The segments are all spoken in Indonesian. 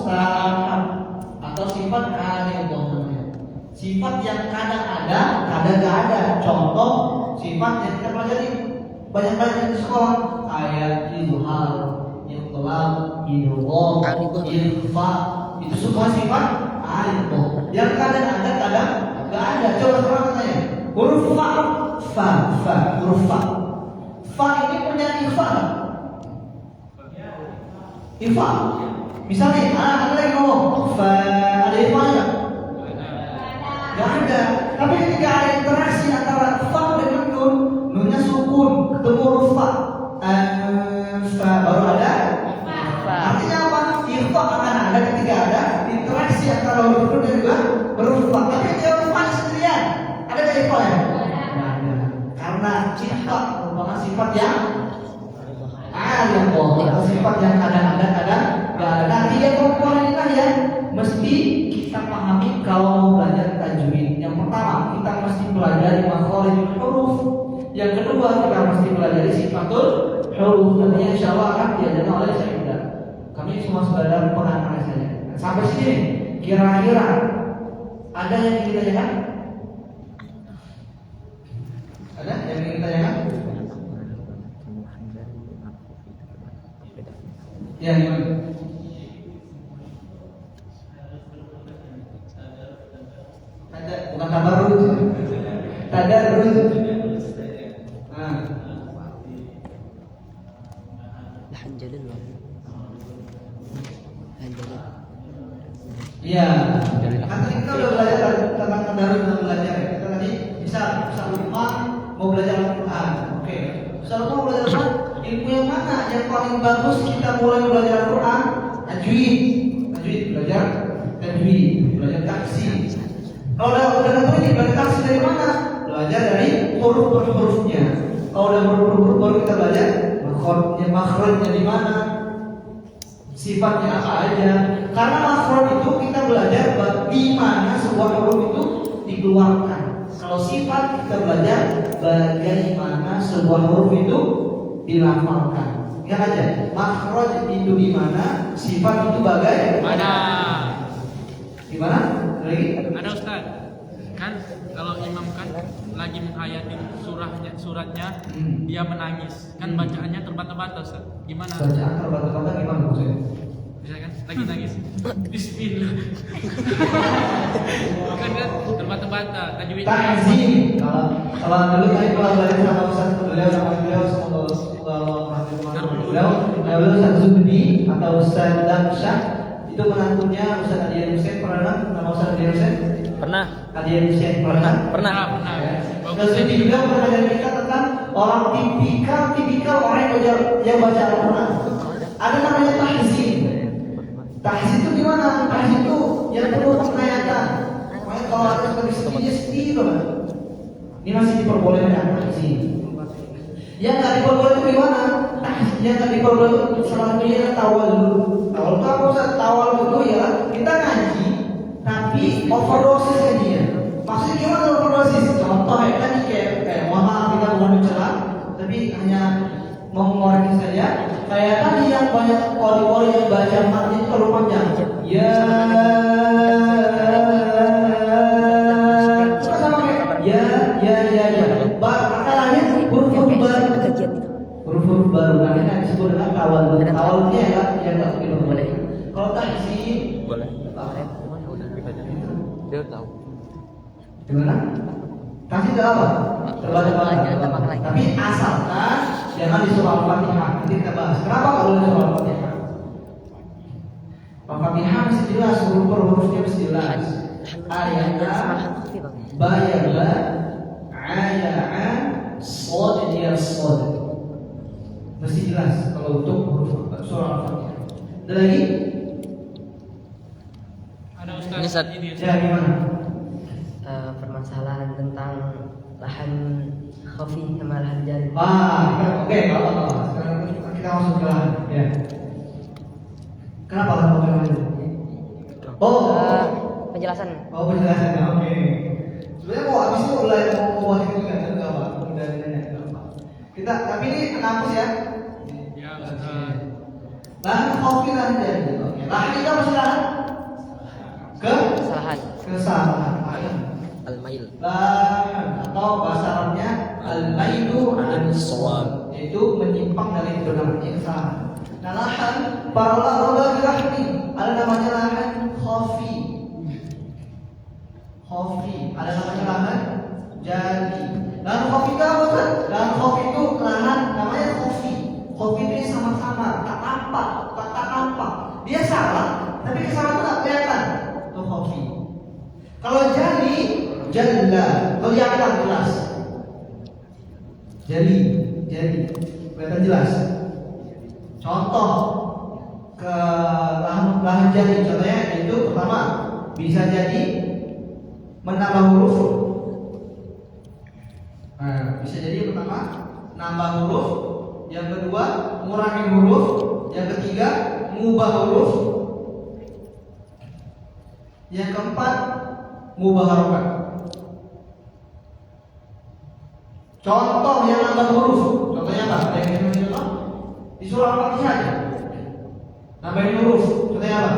sahab atau sifat aridhah namanya. Sifat yang kadang ada, kadang gak ada. Contoh sifat yang kita pelajari banyak-banyak di sekolah, kayak izhar, iqlab, idgham, ikhfa, itu semua sifat aridhah. Yang kadang ada, kadang gak ada. Coba tanya, huruf fa, huruf fa ini punya ikhfa. Ikhfa. Misalnya, ada lagi ngomong fa, ada ikhfa-nya? Gak ada. Tapi ketika ada interaksi antara fa dengan nun, nunnya sukun, ketemu huruf fa, baru ada ikhfa. Artinya apa? Ikhfa akan ada ketika ada interaksi antara huruf nun dan juga huruf fa. Tapi kalau huruf fa sendirian, ada gak ikhfa-nya? Karena sifat merupakan sifat yang aridhah atau sifat yang kadang ada, kadang gak ada. Nah, tiga komponen inilah yang mesti kita pahami kalau mau belajar tajwid. Yang pertama, kita mesti pelajari makharijul huruf. Yang kedua, kita mesti pelajari sifatul huruf. Nantinya insyaallah akan diajarkan oleh Syaikhul. Kami semua sekedar pengantar saja. Sampai sini, kira-kira ada yang ingin ditanyakan? Ada yang ingin ditanyakan? Ya, gimana? Bukan tabarruz. Tadarruz. Nah. Alhamdulillah. Alhamdulillah. Iya. Nanti kita udah belajar tentang tadarruz dan belajar. Kita tadi bisa lupa mau belajar Al-Qur'an. Oke. Bisa lupa mau belajar Al-Qur'an. Ilmu yang mana yang paling bagus kita mulai belajar Al-Qur'an? Tajwid. Belajar tajwid, belajar taksi. Kalau udah ngerti belajar taksi dari mana? Belajar dari huruf per hurufnya. Kalau udah huruf baru kita belajar makhrajnya di mana, sifatnya apa aja. Karena makhraj itu kita belajar bagaimana sebuah huruf itu dikeluarkan. Kalau sifat kita belajar bagaimana sebuah huruf itu dilafalkan. Ingat aja, makhraj itu di mana, sifat itu bagaimana. Gimana? Lagi? Ada Ustaz. Kan kalau imam kan lagi menghayatin suratnya dia menangis. Kan bacaannya terbata-bata Ustaz. Gimana? Bacaan terbata-bata gimana maksudnya? Bisa kan lagi nangis. Bismillah. Kan terbata-bata tajwid. Tahzim. Kalau dulu saya pernah belajar sama Ustaz beliau semoga beliau Ustaz Zubdi atau Ustaz Damsyah, itu menantunya Ustaz Adian Hussein. Pernah nama Ustaz Adian Hussein? Pernah. Adian Hussein pernah. Ya. Terus ini juga mengajar kita tentang orang tipikal orang yang baca Al-Quran. Ada namanya tahzim. Tahzim itu gimana? Tahzim itu yang perlu penghayatan. Makanya kalau ada seperti sedihnya sedih banget. Ini masih diperbolehkan tahzim. Yang nggak diperbolehkan itu gimana? Yang nggak diperbolehkan itu salah satunya tawal dulu. Tawal itu apa Ustaz? Tawal itu ya kita ngaji tapi overdosis aja. Maksudnya gimana overdosis? Contoh ya kan kayak mohon maaf kita bukan mencela, tapi hanya mau mengoreksi saja. Kayak tadi yang banyak koli-koli yang baca matnya itu terlalu panjang. Ya. Sama kayak ya. Masalahnya huruf-huruf baru. Huruf-huruf baru namanya disebut dengan tawal. Tawalnya ya yang tak boleh. Kalau tahzim Boleh. Dia tahu. gimana? Kasih ke apa? Terbaca-baca. Tapi asalkan jangan di surah Al-Fatihah. Nanti kita bahas. Kenapa kalau di surah Al-Fatihah? Al-Fatihah mesti jelas, huruf per hurufnya mesti jelas. Ayatnya bayarlah ayat sod ya sod. Mesti jelas kalau untuk huruf surah Al-Fatihah. Ada lagi? Ada Ustaz. Ini Ustaz. Ya gimana? Permasalahan tentang lahan khafi sama lahan jari. Oke, kalau sekarang kita masuk ke lahan. Ya. Kenapa lahan khafi itu? Penjelasan. Penjelasannya. Oke. Sebenarnya mau habis itu mau buat itu kan enggak apa? Kita tapi ini kampus ya. Ya Ustaz. Lahan khafi lahan jari. Oke. Lahan itu apa sih lahan? Kesalahan. Kesalahan. Lahan. Al-mail. Lahan atau bahasa Arabnya al-mailu an-shawab, yaitu menyimpang dari kebenaran, kesalahan. Nah, lahan para ulama bagi lahan ini ada namanya lahan khafi. Ada namanya lahan jadi. Lahan khafi itu apa kan? Lahan khafi itu lahan namanya khafi. Khafi ini sama-sama tak tampak. Dia salah, tapi kesalahan itu tak kelihatan. Itu khafi. Kalau jadi, jalla, kelihatan jelas. Jadi, kelihatan jelas. Contoh ke lahan jadi, contohnya itu pertama bisa jadi menambah huruf. Nah, bisa jadi pertama nambah huruf, yang kedua ngurangin huruf, yang ketiga mengubah huruf, yang keempat mengubah harokat. Contoh yang nambah huruf, contohnya apa? Ada yang ingin contoh? Di surah Al-Fatihah aja. Nambahin huruf, contohnya apa?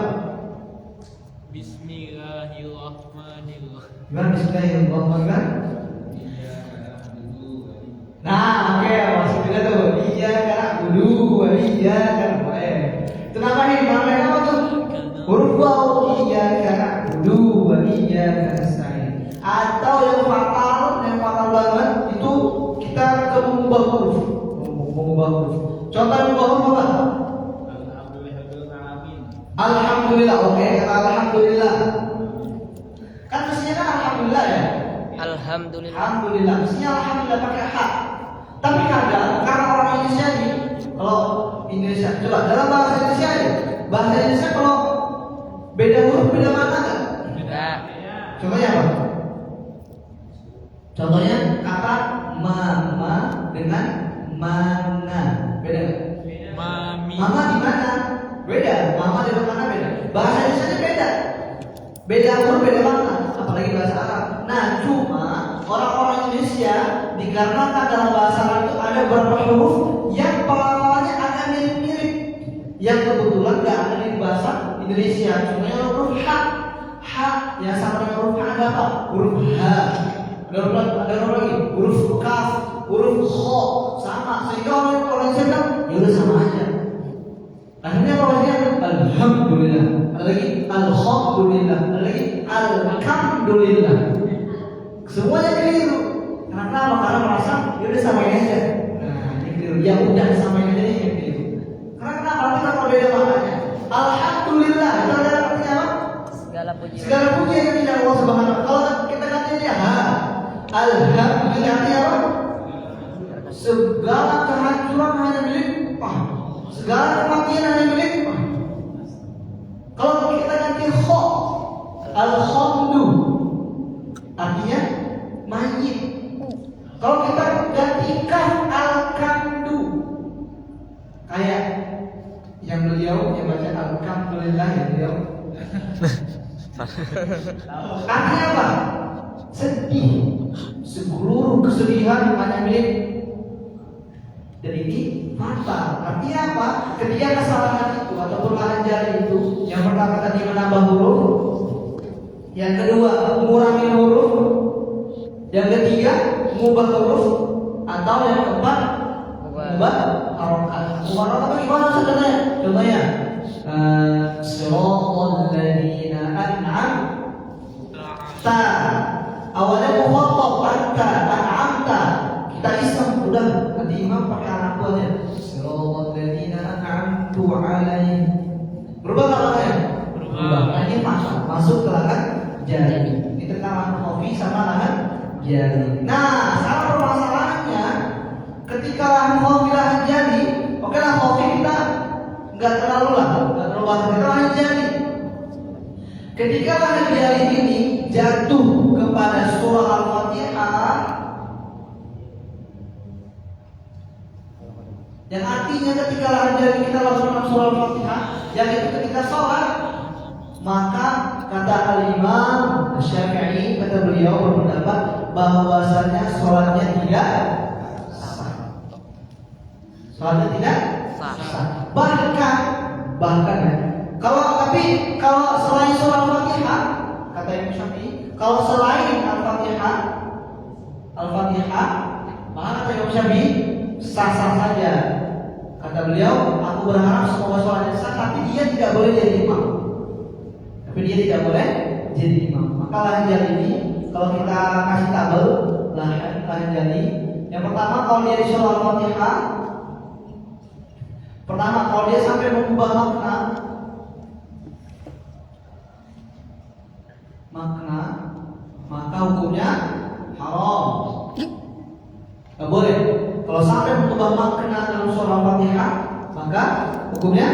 Bismillahirrahmanirrahim. Gimana Bismillahirrahmanirrahim? Nah, oke, masuk juga tuh. Iya karena dulu, iya karena itu nambahin apa tuh? Huruf waw, iya karena dulu, iya karena saya. Atau yang fatal banget itu kita ke mengubah huruf. Contoh mengubah huruf apa? Alhamdulillah, oke, kata alhamdulillah. Kan mestinya kan alhamdulillah ya. Alhamdulillah, mestinya alhamdulillah pakai hak. Tapi kadang karena orang Indonesia ini, kalau Indonesia, coba dalam bahasa Indonesia ini, bahasa Indonesia kalau beda huruf beda mana kan? Beda. Contohnya apa? Contohnya kata mama dengan mana, beda. Mami. Mama di mana? Beda. Mama di mana beda. Bahasa Indonesia beda. Beda huruf beda makna, apalagi bahasa Arab. Nah, cuma orang-orang Indonesia dikarenakan dalam bahasa Arab itu ada beberapa huruf yang pelafalannya agak mirip-mirip, yang kebetulan nggak ada di bahasa Indonesia. Contohnya huruf H yang sama dengan huruf H ada apa? Huruf H. Ada huruf lagi, huruf Kaf, huruf Kho, sama. Sehingga orang Indonesia bilang, ya udah sama aja. Akhirnya apa lagi? Alhamdulillah. Ada lagi alhamdulillah. Ada lagi alhamdulillah. Semuanya keliru. Karena merasa ya udah samain aja. Nah, ini keliru. Ya udah samain aja ini keliru. Karena kenapa? Kita kalau beda maknanya. Alhamdulillah. Itu ada artinya apa? Segala puji yang punya Allah Subhanahu. Kalau kita ganti dia alhamdulillah artinya apa? Segala kehancuran hanya milik Allah. Segala kematian hanya milik Allah. Kalau kita ganti kho, alhamdu artinya mayit. Kalau kita ganti kaf, alkamdu, kayak yang beliau yang baca alhamdulillah ya beliau. Artinya apa? Sedih. Seluruh kesedihan hanya milik. Dan ini fatal. Artinya apa? Ketika kesalahan itu ataupun lahan jari itu, yang pertama tadi menambah huruf, yang kedua mengurangi huruf, yang ketiga mengubah huruf, atau yang keempat mengubah harokat. Mengubah harokat bagaimana sebenarnya? Contohnya, siratal ladzina an'amta. Awalnya mukhatab anta, an'amta. Kita isem udah nanti imam pakai anak buahnya. Siratal ladzina an'amtu 'alaihim. Berubah enggak maknanya? Berubah. Nah, ini masuk ke lahan jadi. Ini tentang lahan kopi sama lahan jadi. Nah, sekarang permasalahannya ketika lahan kopi lahan jadi, oke lah kopi kita nggak terlalu bahas kita lahan jadi. Ketika lahan jadi ini jatuh kepada surah Al-Fatihah, yang artinya ketika lahan jadi kita langsung surah Al-Fatihah, yang itu ketika sholat, maka kata Al-Imam Syafi'i, kata beliau berpendapat bahwasanya sholatnya tidak sah. Sholatnya tidak sah. Bahkan ya, kalau Tapi kalau selain surah Al-Fatihah, kata Imam Syafi'i, kalau selain Al-Fatihah, maka kata Imam Syafi'i sah-sah saja. Kata beliau, aku berharap semoga sholatnya sah, tapi dia tidak boleh jadi imam. Maka lahan ini, kalau kita kasih tabel lahan jali, yang pertama kalau dia di surah Al-Fatihah, pertama kalau dia sampai mengubah makna, maka hukumnya haram. Gak boleh. Kalau sampai mengubah makna dalam surah Al-Fatihah, maka hukumnya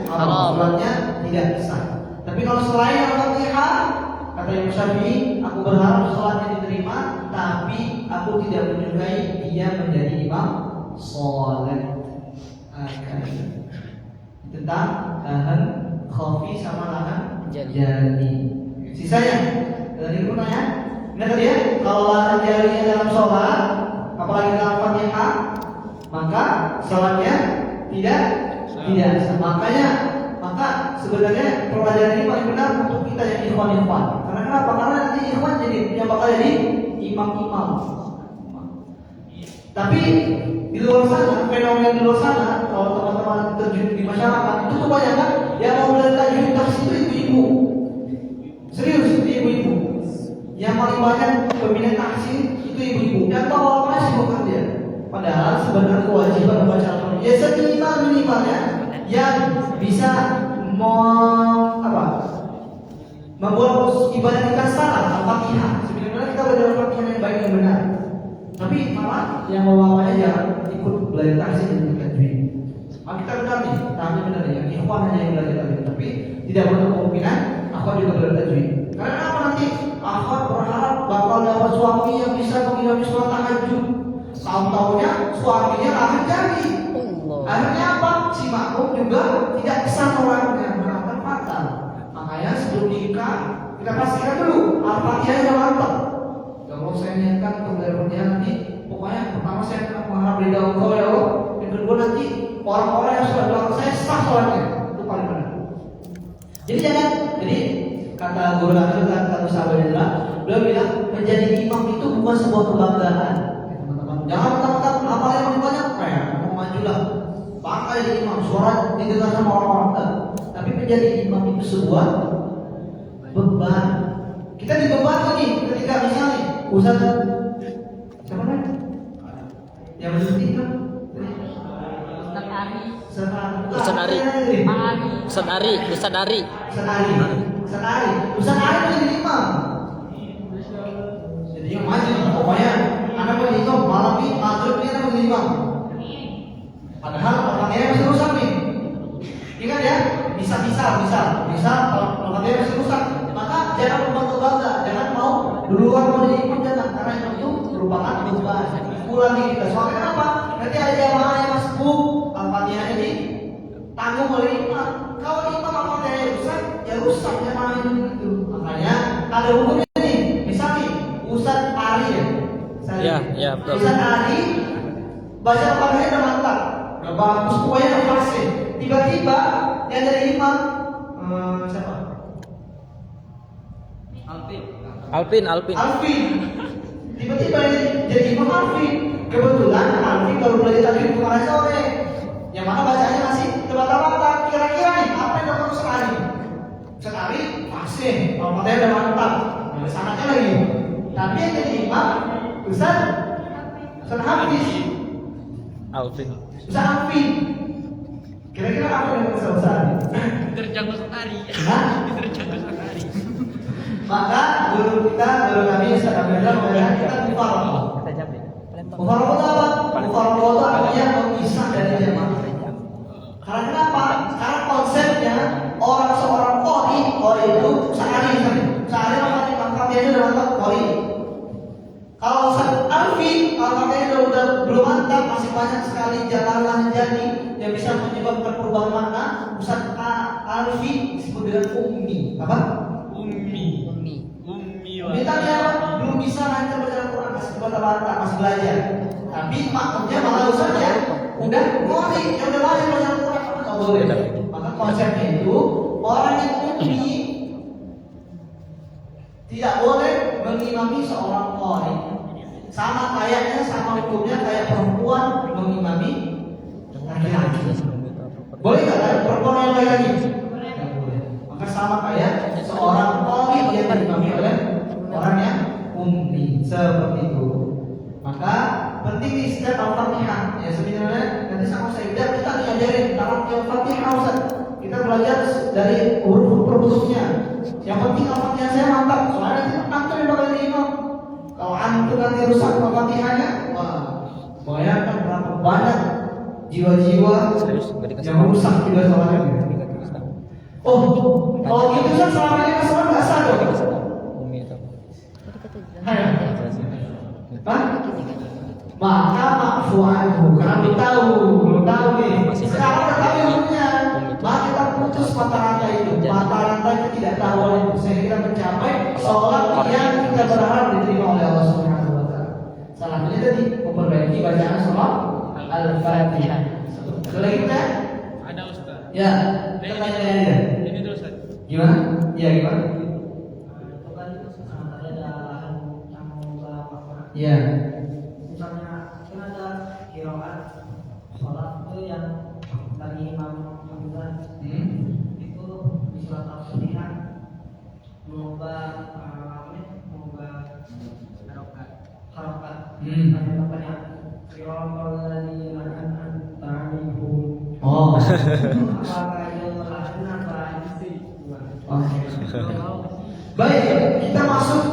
haram. Sholatnya tidak sah. Tapi kalau selain Al-Fatihah, kata Imam Syafi'i, aku berharap sholatnya diterima, tapi aku tidak menyukai dia menjadi imam sholat. Tentang lahan khafi sama lahan jali. Sisanya, tadi aku tanya, benar tadi ya? Kalau lahan jalinya dalam sholat, apalagi dalam Fatihah, maka sholatnya tidak sah. Maka sebenarnya pelajaran ini paling benar untuk kita yang ikhwan. Karena kenapa? Karena nanti ikhwan yang bakal jadi imam-imam. Tapi di luar sana, fenomena di luar sana, kalau teman-teman terjun di masyarakat, itu kebanyakan yang mau belajar tajwid tafsir itu ibu-ibu. Serius, itu ibu-ibu. Yang paling banyak peminat tafsir itu ibu-ibu. Dan bapak-bapak sibuk dia. Padahal sebenarnya kewajiban membaca Al-Quran ya seminimal-minimalnya yang bisa membuat ibadah kita salah, Al-Fatihah. Sebenarnya kita belajar Al-Fatihah yang baik dan benar. Tapi malah yang bapaknya jangan ikut belajar tafsir dan tajwid. Kita benar nih, tanya benar ya. Ikhwan hanya yang belajar tajwid, tapi tidak menutup kemungkinan akhwat juga belajar tajwid. Karena apa nanti? Akhwat berharap bakal dapat suami yang bisa mengimami sholat tahajud. Tahu-taunya suaminya lahan jali. Akhirnya apa? Si makmum juga tidak bisa orangnya, mengatakan fatal. Makanya sebelum nikah kita pastikan dulu Al-Fatihahnya mantap. Kalau saya niatkan untuk belajar Fatihah nanti, pokoknya pertama saya akan mengharap ridha Engkau ya Allah. Yang kedua nanti orang-orang yang sudah doakan saya sah sholatnya, itu paling benar. Jadi kata guru kami, kata sahabat adalah beliau bilang menjadi imam itu bukan sebuah kebanggaan. Jangan takut apa yang banyak kayak mau majulah bangga jadi imam, suara didengar sama orang-orang. Tapi menjadi imam itu sebuah beban. Kita dibeban nih ketika misalnya Ustaz siapa namanya? Yang berhenti kan? Ustaz Ari menjadi imam. Jadi yang maju pokoknya anak menjadi imam malam ini maghrib ini anak menjadi imam. Padahal orangnya masih rusak nih. Ingat ya, bisa kalau orangnya masih rusak, maka jangan berbangga, jangan mau duluan menjadi imam, jangan, karena itu merupakan beban. Ulangi kita. Soalnya kenapa? Nanti ada jamaah yang masuk Al-Fatihah ini tanggung oleh imam. Kalau imam Al-Fatihah rusak, ya rusak jamaah ini gitu. Makanya ada hukumnya nih. Misalnya Ustaz Ari ya betul. Ustaz Ari baca Al-Fatihah udah mantap, udah bagus, pokoknya udah fasih. Tiba-tiba yang jadi imam siapa? Alvin. Tiba-tiba jadi imam Alvin. Kebetulan Alvin baru belajar tajwid kemarin sore. Yang mana bacanya masih terbata-bata. Kira-kira nih apa yang dapat sekali fasih. Kalau matanya udah mantap, sangatnya lagi. Tapi yang jadi imam Ustaz Hafiz Alvin. Ustaz Alvin. Kira-kira apa yang Ustaz? Terjangkau sekali. Maka guru kami Ustaz Abdullah mengatakan kita mufaroqah. Mufaroqah itu apa? Mufaroqah itu artinya memisah dari jamaah. Karena kenapa? Karena konsepnya seorang qori itu sehari Al-Fatihahnya udah mantap qori. Kalau Ustaz Alfi Al-Fatihahnya udah belum mantap, masih banyak sekali jalan jadi yang bisa menyebabkan perubahan makna. Ustaz Alfi disebut dengan ummi. Apa? Ummi. Kita belum bisa lancar baca Al-Quran, masih bata-bata, masih belajar. Tapi maknanya malah Ustaz ya udah qori, yang udah belajar baca Al-Quran, nggak boleh. Maka konsepnya itu orang yang ummi tidak boleh mengimami seorang qari. Sama kayaknya, sama hukumnya kayak perempuan mengimami laki-laki. Boleh nggak kan perempuan yang laki-laki? Nggak boleh. Maka sama kayak seorang qari yang diimami oleh orang yang ummi seperti itu. Maka penting di setiap Al-Fatihah. Ya sebenarnya nanti sama Sayyidah kita diajarin tentang Al-Fatihah Ustaz. Kita belajar dari huruf-hurufnya. Yang penting Al-Fatihah saya mantap. Soalnya nanti antum yang bakal jadi imam. Kalau antum nanti rusak Al-Fatihahnya, wah, bayangkan berapa banyak jiwa-jiwa yang rusak juga soalnya. Oh, kalau gitu kan selama ini masalah nggak sah dong. Hah? Maka makfu'anhu, karena belum tahu nih. Sekarang udah tahu ilmunya. Maka kita putus mata rantai itu. Mata rantai itu tidak tahu itu sehingga kita mencapai sholat yang kita berharap diterima oleh Allah Subhanahu wa taala. Salah satunya tadi memperbaiki bacaan sholat Al-Fatihah. Ada lagi kan? Ada Ustaz. Ya, kita tanya aja. Ini dulu Ustaz. Gimana? Iya gimana? Iya. Misalnya kan ada qiraat sholat itu yang dari Imam Hamzah itu di surat Al-Fatihah mengubah harokat ada namanya qiraat dari anak ta'alihu. Oh. Apakah itu apa sih? Baik, kita masuk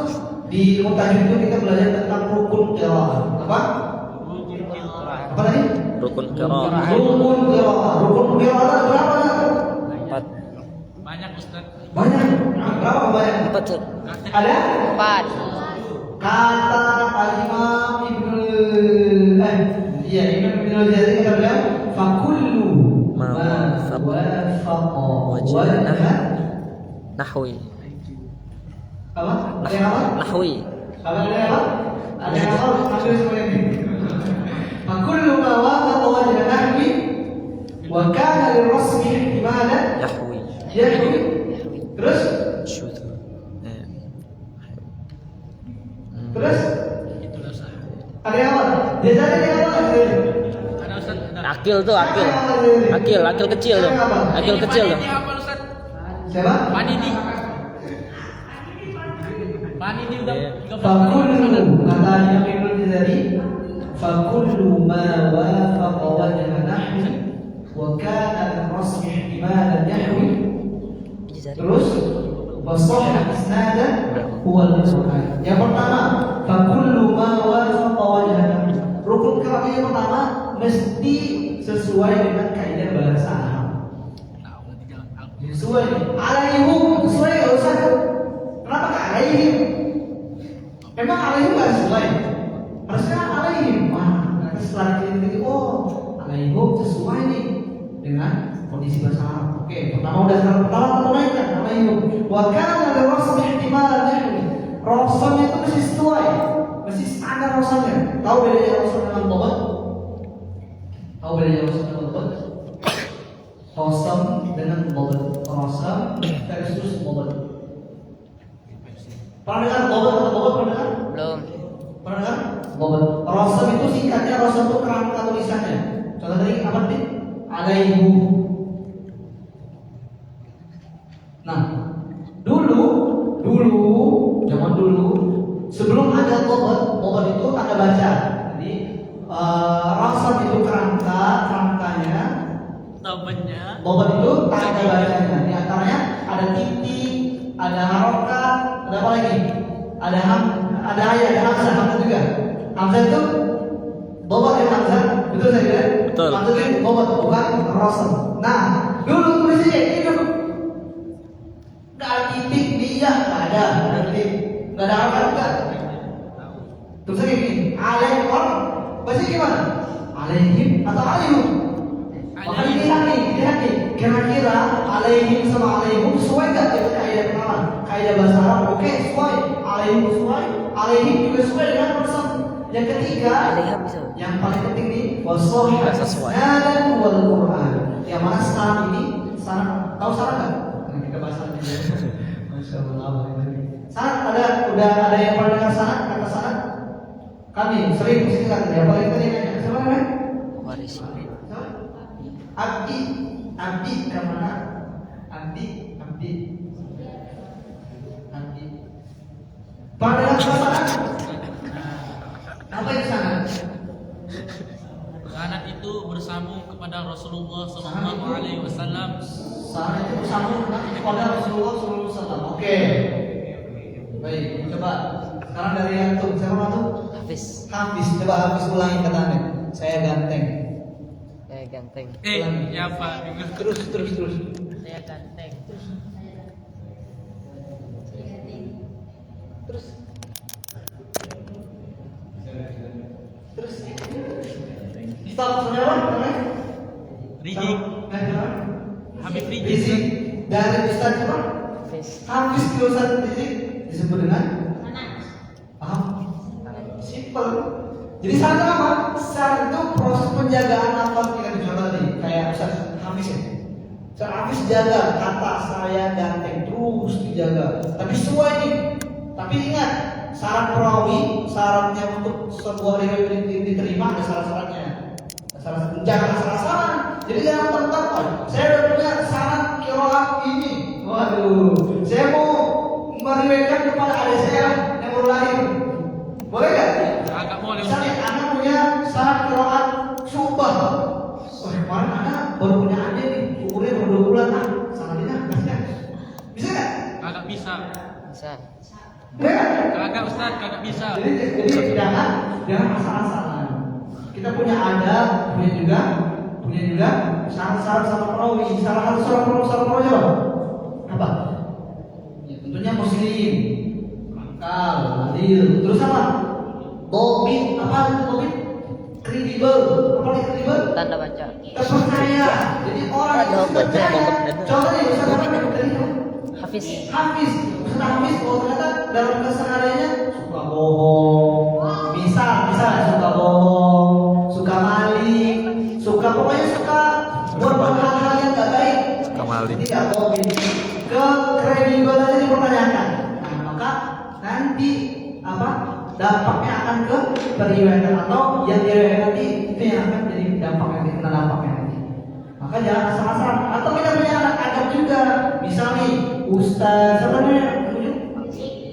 di ilmu tajwid itu kita belajar tentang rukun qiraah. Apa? Apa tadi? Rukun qiraah. Rukun qiraah. Rukun qiraah ada berapa? 4. Banyak Ustaz. Banyak. Berapa banyak? 4 Ustaz. Ada? 4. Kata Al-Imam Ibnu Jazari kita bilang fakullu ma wafaqa wajha Nahwi. apa? Ada yang apa? Nahwi. Kalau ada yang apa? Ada yang apa? Ambil semua ini. Fakullu ma wafaqa wajha nahwi wa kana lirrasmi ihtimalan Yahwi. yahwi. Terus? Syudu. Terus? Itulah Ustaz. Ada yang apa? Jazari ada yang apa? Ada Ustaz. Ada. Akil tuh akil. Akil kecil tuh. Akil kecil tuh. Ini apa Ustaz? Siapa? Panini. Panini udah Iya. 13 Fakullu kata Imam Ibnu Jazari fakullu ma wafaqa wajha nahwi wa kana al-rasm ihtimalan yahwi. Terus wasahha isnadan huwa al-Qur'an. Yang pertama fakullu ma wafaqa wajha nahwi. Rukun qiraah yang pertama mesti sesuai dengan kaidah bahasa Arab. Sesuai. Alaihum sesuai enggak usah. Kenapa enggak alaihim? Memang alaihim enggak sesuai. Harusnya alaihim. Wah, nanti setelah ini oh, alaihim sesuai nih dengan kondisi bahasa Arab. Oke, pertama udah pertama menaikkan alaihim. Wa kana lirasmi ihtimalan nahwi. Rasulnya itu mesti sesuai. Mesti standar rasulnya. Tahu bedanya rasul dengan dhabt? Tahu bedanya rasul dengan dhabt? Rasul dengan dhabt. Rasul versus dhabt. Pernah dengar dhabt atau dhabt pernah dengar? Belum. Pernah dengar? Dhabt. Rasul itu singkatnya, rasul itu kerangka tulisannya. Contoh tadi apa nih? Alaihu. Nah, dulu zaman dulu sebelum ada dhabt itu tanda baca. Jadi rasul itu kerangkanya, Tabannya. dhabt itu tanda bacanya. Di antaranya ada titik, ada harokat, ada apa lagi? Ada ayat, ada hamzah juga. Hamzah itu dhabt ya hamzah, betul saya kira? Betul. Hamzah itu dhabt bukan rasul. Nah, dulu tulisnya ini dulu. Nggak ada titik, dia nggak ada titik, nggak ada harokat enggak. Terus kayak gini, alaihim, pasti gimana? Alaihim atau alaihum? Maka lihat nih, kira-kira alaihim sama alaihum sesuai nggak dengan kaidah pertama? Kaidah bahasa Arab, oke sesuai. Alaihim sesuai, alaihim juga sesuai dengan persen. Yang ketiga, Alaihim bisa. yang paling penting nih, wasahha Sesuai. isnadan wal Qur'an. Yang mana sekarang ini, tahu sekarang nggak? kita bahas nanti. Masya Allah. Sanad udah ada yang pernah dengar sanad, kata sanad? Kami sering mesti kan ya, paling tadi nanya siapa namanya? Waris. Abdi kemana? Abdi. Pada sanad apa itu sanad? Sanad itu bersambung kepada Rasulullah Sallallahu Alaihi Wasallam. Sanad itu bersambung kepada Rasulullah Sallallahu Alaihi Wasallam. Oke. Baik, coba sekarang dari yang tuh siapa tuh? Hafiz. Coba Hafiz ulangi katanya. Saya ganteng. Saya ganteng. Ya Pak. Terus. Saya ganteng. Terus. Stop saudara, namanya? Rizik. Habib Rizik. Rizik dari Ustaz siapa? Hafiz. Hafiz di Ustaz Rizik disebut dengan paham? Simple. Jadi sanad apa? Sanad itu proses penjagaan nafas kita di tadi. Kayak Ustaz Hafiz ya. Ustaz Hafiz jaga kata saya ganteng terus dijaga. Tapi sesuai nih. Tapi ingat, syarat perawi, syaratnya untuk sebuah riwayat diterima ada syarat-syaratnya. Jangan asal-asalan. Jadi jangan tentang, saya udah punya syarat qiraat ini. Waduh, saya mau meriwayatkan kepada adik saya yang baru lahir. Boleh nggak? Agak boleh. Misalnya anak punya syarat qiraat syubah. Oh, kemarin anak baru punya adik nih, umurnya baru 2 bulan. Salahnya kasih. Bisa nggak? Agak bisa. Bisa. Boleh nggak? Kagak Ustaz, kagak bisa. Jadi jangan asal-asalan. Kita punya adab, punya juga syarat-syarat sama perawi. Salah satu syarat perawi apa? Ya, tentunya muslim, akal, adil. Terus apa? Dobit, apa itu dobit? Kredibel, apa itu kredibel? Tanda baca. Terpercaya. Jadi orang itu percaya. Contohnya Ustaz Hafiz. Hafiz ternyata dalam kesehariannya suka bohong, misal suka bohong, suka maling, pokoknya suka buat hal-hal yang gak baik. Suka maling. Tidak bohong ini. Kekredibelannya dipertanyakan. Nah, maka nanti dampaknya akan ke periwayatan atau yang diriwayatkan nanti itu yang akan jadi dampaknya nanti. Maka jangan asal-asalan. Atau kita punya anak adab juga. Misalnya Ustaz namanya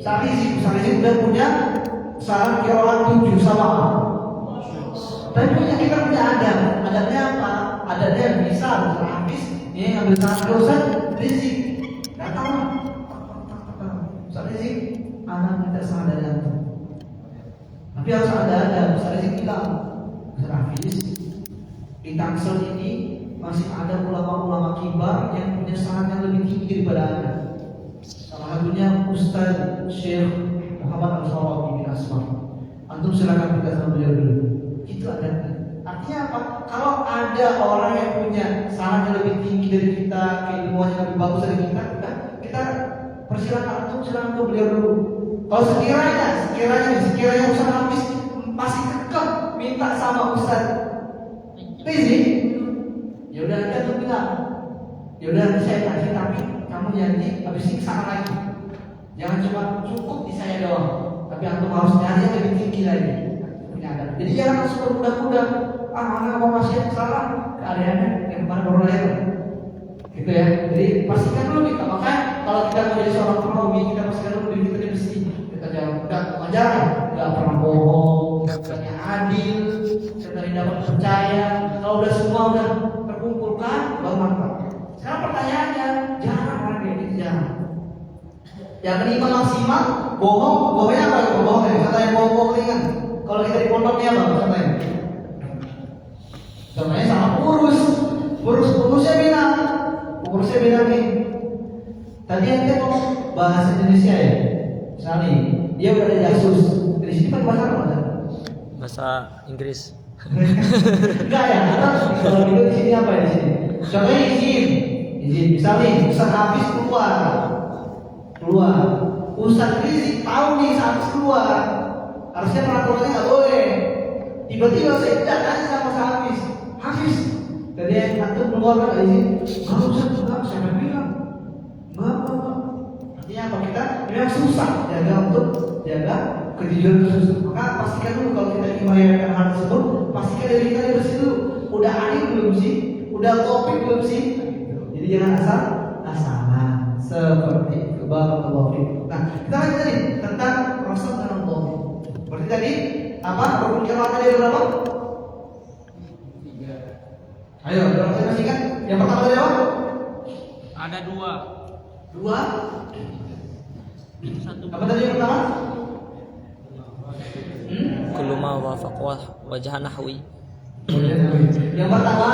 Sarizi udah punya syarat qiraat 7 sama. Tapi kita punya adabnya apa? Adabnya bisa Hafiz ini ngambil syarat Ustaz Rizik. Datang Ustaz Rizik, anak kita salah dari antum. Tapi harus ada Ustaz Rizik bilang, Ustaz Hafiz di Tangsel ini masih ada ulama-ulama kibar yang punya syarat yang lebih tinggi daripada Anda. Salah satunya Ustaz Syekh Muhammad Al-Sarawi bin Asmar. Antum silakan kita sama beliau dulu. Itu ada. Artinya apa? Kalau ada orang yang punya syarat yang lebih tinggi dari kita, keilmuannya lebih bagus dari kita persilakan antum silakan ke beliau dulu. Kalau sekiranya Ustaz Hafiz masih kekeh minta sama Ustaz Rizik, ya udah nanti antum bilang, ya udah saya kasih tapi kamu janji habis ini kesana lagi. Jangan cuma cukup di saya doang, tapi antum harus nyari yang lebih tinggi lagi. Jadi jangan langsung bermudah-mudah. Anak mau masih salah keadaannya yang kemarin baru lahir. Gitu ya. Jadi pastikan dulu nih. Makanya kalau kita menjadi seorang perawi, kita pastikan dulu diri kita bersih. Kita nggak pernah bohong, katanya adil, kita tidak percaya. Kalau udah semua udah terkumpulkan, baru mantap. Sekarang pertanyaannya, jarang orang kayak gitu jarang. Yang kelima maksimal, bohongnya apa? Bohong ya, katanya bohong ringan. Kalau kita di pondoknya apa? Contohnya sama urusnya bilang nih. Tadi ente ngomong bahasa Indonesia ya. Misalnya dia udah ada jasus. Di sini kan bahasa apa? Bahasa Inggris. Enggak ya, kalau di sini apa ya di sini? Contohnya izin. Misalnya Ustaz Hafiz keluar. Ustaz Rizik tahu nih Hafiz keluar. Harusnya peraturannya nggak boleh. Tiba-tiba saya tidak tanya sama Hafiz. Tadi yang antum keluar kan izin. Kalau Ustaz enggak, saya bilang. Enggak, memang susah jaga kejujuran tersebut. Maka pastikan dulu kalau kita ingin merayakan hal tersebut, pastikan diri kita bersih dulu. Udah adil belum sih? Udah topik belum sih? Jadi jangan asalan seperti itu. Barakallahu fiikum. Nah, kita lagi tadi tentang rasa dan topik. Berarti tadi apa? Rukun jamaah tadi ada berapa? 3. Ayo, berapa masih kan? Yang pertama tadi apa? Ada 2. 2. Satu. Apa tadi yang pertama? Kullu ma wafaq wajah nahwi. Yang pertama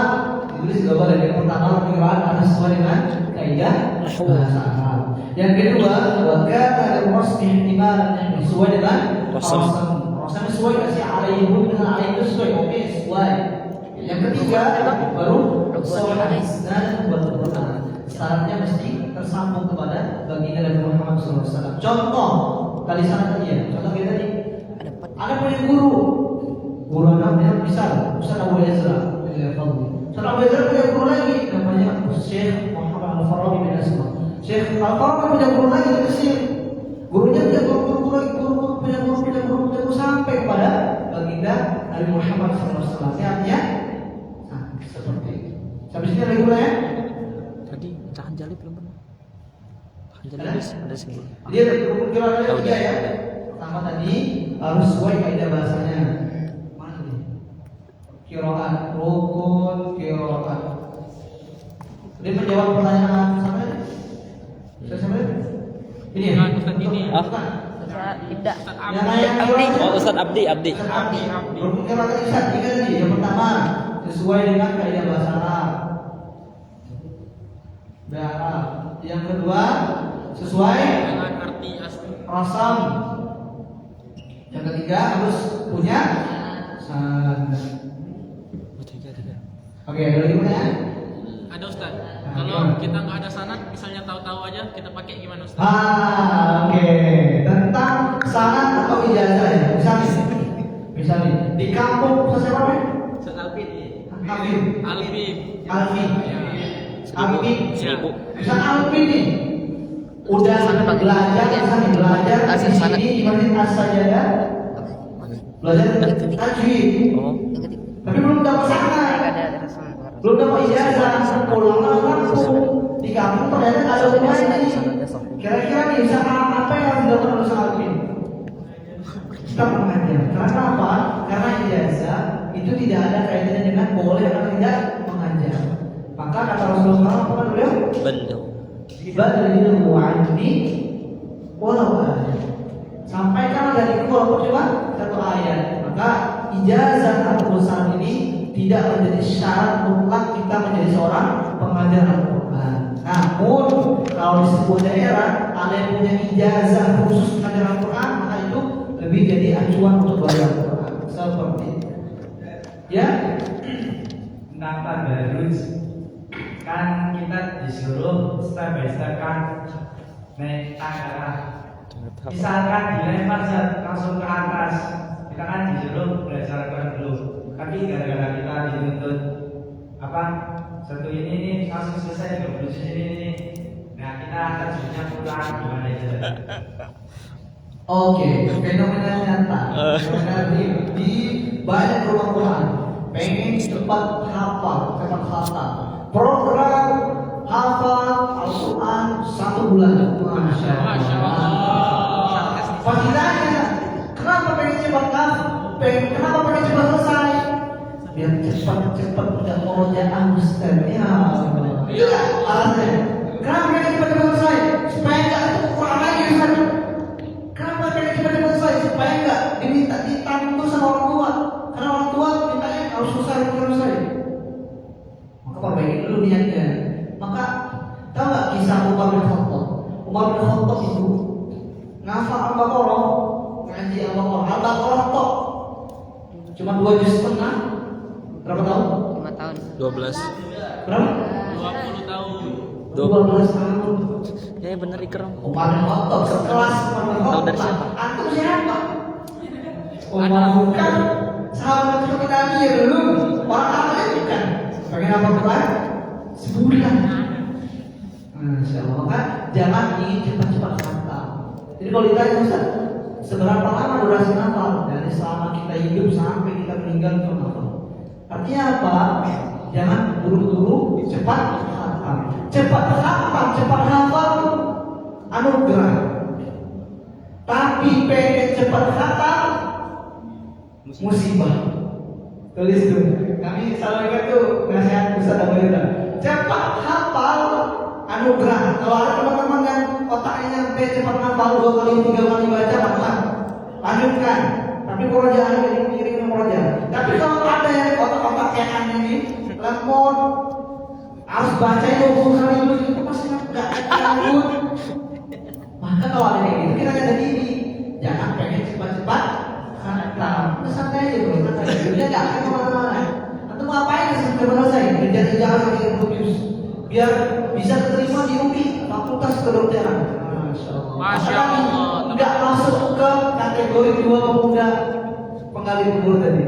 ditulis juga boleh. Yang pertama pengeraan harus sesuai dengan kaidah bahasa Arab. Yang kedua, wakata al-wasf ihtimalan yang sesuai dengan Rasam. Rasam sesuai kasih alaihum dengan alaih itu sesuai. Oke, sesuai. Yang ketiga baru sahih dan Quran. Syaratnya mesti tersambung kepada baginda Nabi Muhammad SAW. Contoh tadi syarat tadi ya. Contoh kita tadi ada punya guru namanya misal Ustaz Abu Yazra. Ustaz Abu Yazra punya guru lagi namanya Syekh Muhammad Al-Farabi bin Asma. Syekh Al-Farabi punya guru lagi di Mesir. Gurunya punya guru sampai kepada baginda Nabi Muhammad SAW. Artinya seperti itu. Sampai sini lagi mulai ya? Tadi tahan jali belum pernah. Tahan jali ada sini. Dia rukun qiraat ada 3 ya. Pertama tadi harus sesuai kaidah bahasanya. Mana nih? Qiraat, rukun qiraat. Dia menjawab pertanyaan sama tadi. Sama tadi? Ini ya? Ustaz ini. Bukan. Ustaz Ibda. Ustaz Yang Abdi. lain Oh, Ustaz Abdi. Ustaz Abdi. Rukun qiraat tadi Ustaz 3 tadi. Yang pertama sesuai dengan kaidah bahasa Arab. Arab. Yang kedua sesuai Dengan arti asli. rasam. Yang ketiga harus punya sanad. Oke, ada lagi mana ya? Ada Ustaz. Kalau kita nggak ada sanad, misalnya tahu-tahu aja, kita pakai gimana Ustaz? Oke. Tentang sanad atau ijazah ya. Misalnya di kampung siapa namanya? Ustaz Alvin. Alvin. Alvin. Alvin. Ya. Alvin. Seribu. Misal Alvin nih udah belajar di sini di Masjid As-Sajadah. Belajar tajwid. Oh. Tapi belum dapat sanad. Belum dapat ijazah, pulang langsung di kampung ternyata ada pengaji. Kira-kira nih usaha apa yang harus dilakukan oleh seorang Alvin? Kita mengajar. Karena apa? Karena ijazah itu tidak ada kaitannya dengan boleh atau tidak mengajar. Maka kata Rasulullah apa kan beliau? Badalil wa'idni walau ayat. Sampaikan dari walaupun cuma 1 ayat. Maka ijazah atau sanad ini tidak menjadi syarat mutlak kita menjadi seorang pengajar Al-Quran. Namun kalau di sebuah daerah ada yang punya ijazah khusus pengajar Al-Quran, maka itu lebih jadi acuan untuk belajar Al-Quran. Seperti itu. Ya? Tentang tadarus, kan kita disuruh step by step kan naik tangga. Misalkan dilempar langsung ke atas, kita kan disuruh belajar Al-Quran dulu. Tapi gara-gara kita dituntut apa satu ini nih langsung selesai 20 juz ini. Nah kita terjunnya pulang gimana itu? Oke, fenomena nyata. Fenomena di banyak rumah Quran pengen cepat hafal. Program hafal Al-Quran 1 bulan. Masya Allah. Fadilahnya, kenapa pengen cepat hafal? Kenapa pengen cepat selesai? Biar cepat udah murojaah Ustaz. Ya Allah. Iya, alasannya. Kenapa pengen cepat selesai? Supaya enggak itu kurang lagi Ustaz. Kenapa pengen cepat selesai? Supaya enggak diminta ditanggung sama orang tua. Karena orang tua mintanya harus selesai. Maka perbaiki dulu niatnya. Maka tahu nggak kisah Umar bin Khattab? Umar bin Khattab itu ngafal Al-Baqarah, ngaji Al-Baqarah tok. Cuma 2 juz setengah. Berapa tahun? 5 tahun. 12. Berapa? 20 tahun. 12 tahun. Ya bener Ikram. Umar bin Khattab sekelas Umar bin Tahu dari Khattab. siapa? Antum siapa? Umar bukan sahabat seperti Nabi ya dulu. Orang amalnya bukan. Pengen apa Quran? Sebulan. Masya Allah. Maka jangan ingin cepat-cepat khatam. Jadi kalau ditanya Ustaz, seberapa lama durasi hafal? Dari selama kita hidup sampai kita meninggal itu hafal. Artinya apa? Jangan buru-buru cepat hafal. Cepat hafal anugerah. Tapi pengen cepat hafal musibah. Tulis itu. Kami selalu ingat tuh nasihat Ustaz Abu Hurairah. Cepat hafal anugerah. Kalau ada teman-teman yang otaknya nyampe cepat hafal 2 kali 3 kali baca mantap. Lanjutkan. Tapi kalau jangan kirim aja. Tapi kalau ada yang otak-otak yang aneh ini, lemot, harus baca 20 kali dulu itu pasti nggak lanjut. Maka kalau ada kayak gitu kita ada diri. Jangan pengen cepat-cepat. Nah, santai aja bro, santai aja. Dia nggak akan kemana-mana. Atau mau ngapain sampai selesai? Kerja-kerjaan lagi interview, biar bisa terima di UI Fakultas Kedokteran. Masya Allah. Nggak masuk ke kategori 2 pemuda penggali kubur tadi.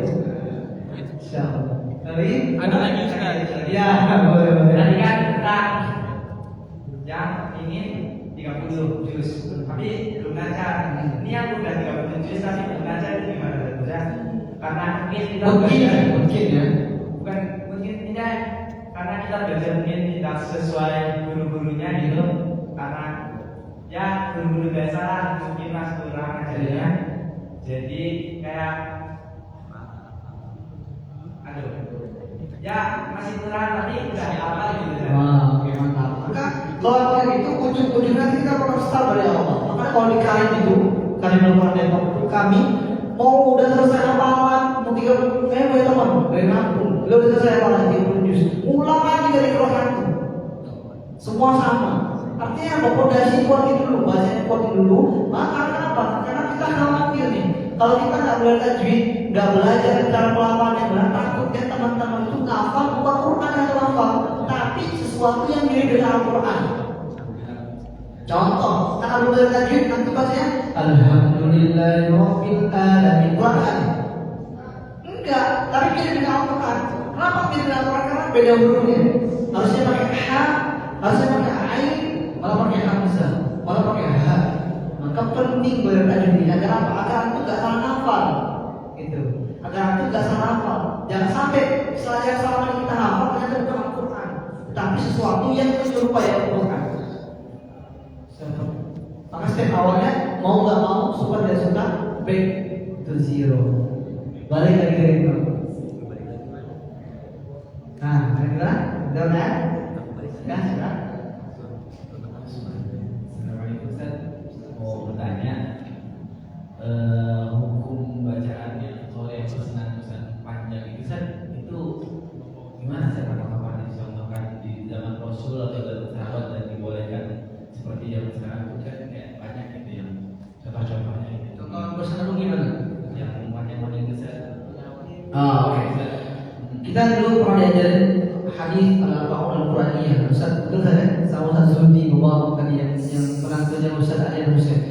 Insya Allah. Ada lagi Ustaz? Ya, boleh. Tadi kan kita yang ingin 30 juz, tapi belum ngajar. Ini yang udah 30 juz tapi belum ngajar itu gimana Ustaz? Karena mungkin kita mungkin ya. bukan mungkin tidak, karena kita belajar mungkin tidak sesuai guru-gurunya gitu. Karena ya guru-guru biasa mungkin masih kurang ajarnya. Jadi kayak ya masih kurang tapi udah apa gitu. Wah, oke mantap. Maka kalau kayak itu ujung-ujungnya kita perlu start dari Allah. Makanya kalau di kain itu, kain Al-Quran Depok itu kami mau udah selesai hafalan, mau 30, boleh teman dari Lampung, udah selesai hafalan 30 juz, ulang lagi dari Quran itu. Semua sama. Artinya apa? Pondasi kuatin dulu, bahasanya kuatin dulu. Maka kenapa? Karena kita khawatir nih. Kalau kita nggak belajar tajwid, nggak belajar cara pelafalan yang benar, takutnya teman-teman itu ngafal bukan Quran yang hafal, tapi sesuatu yang mirip dengan Al-Quran. Contoh, kita belajar tajwid nanti bahasanya Alhamdulillahirabbil alamin. Quran. Enggak, tapi mirip dengan Al-Quran. Kenapa mirip dengan Al-Quran? Karena beda hurufnya. Harusnya pakai ha, harusnya pakai ain, malah pakai hamzah, malah pakai ha. Maka penting belajar tajwid agar apa? Agar itu nggak salah hafal, gitu. Agar itu nggak salah hafal. Jangan sampai selama kita hafal ternyata bukan Al-Quran, tapi sesuatu yang menyerupai Al-Quran. Maka step awalnya mau nggak mau, suka tidak suka, back to zero, balik lagi dari itu. Nah, kira-kira, udah ya? Sudah. Mau bertanya, hukum bacaannya kalau yang pesanan panjang itu itu gimana sih? Apakah dicontohkan di zaman Rasul atau zaman sahabat dan dibolehkan seperti yang sekarang itu kan kayak banyak gitu yang contoh-contohnya gitu. Contoh pesanan lu gimana? Yang panjang-panjang itu Oke. Kita dulu pernah diajarin hadis Al-Quraniyah. Ustaz betul kan? Sama Ustaz Zulmi bawa tadi yang penantunya Ustaz Ali Hussein.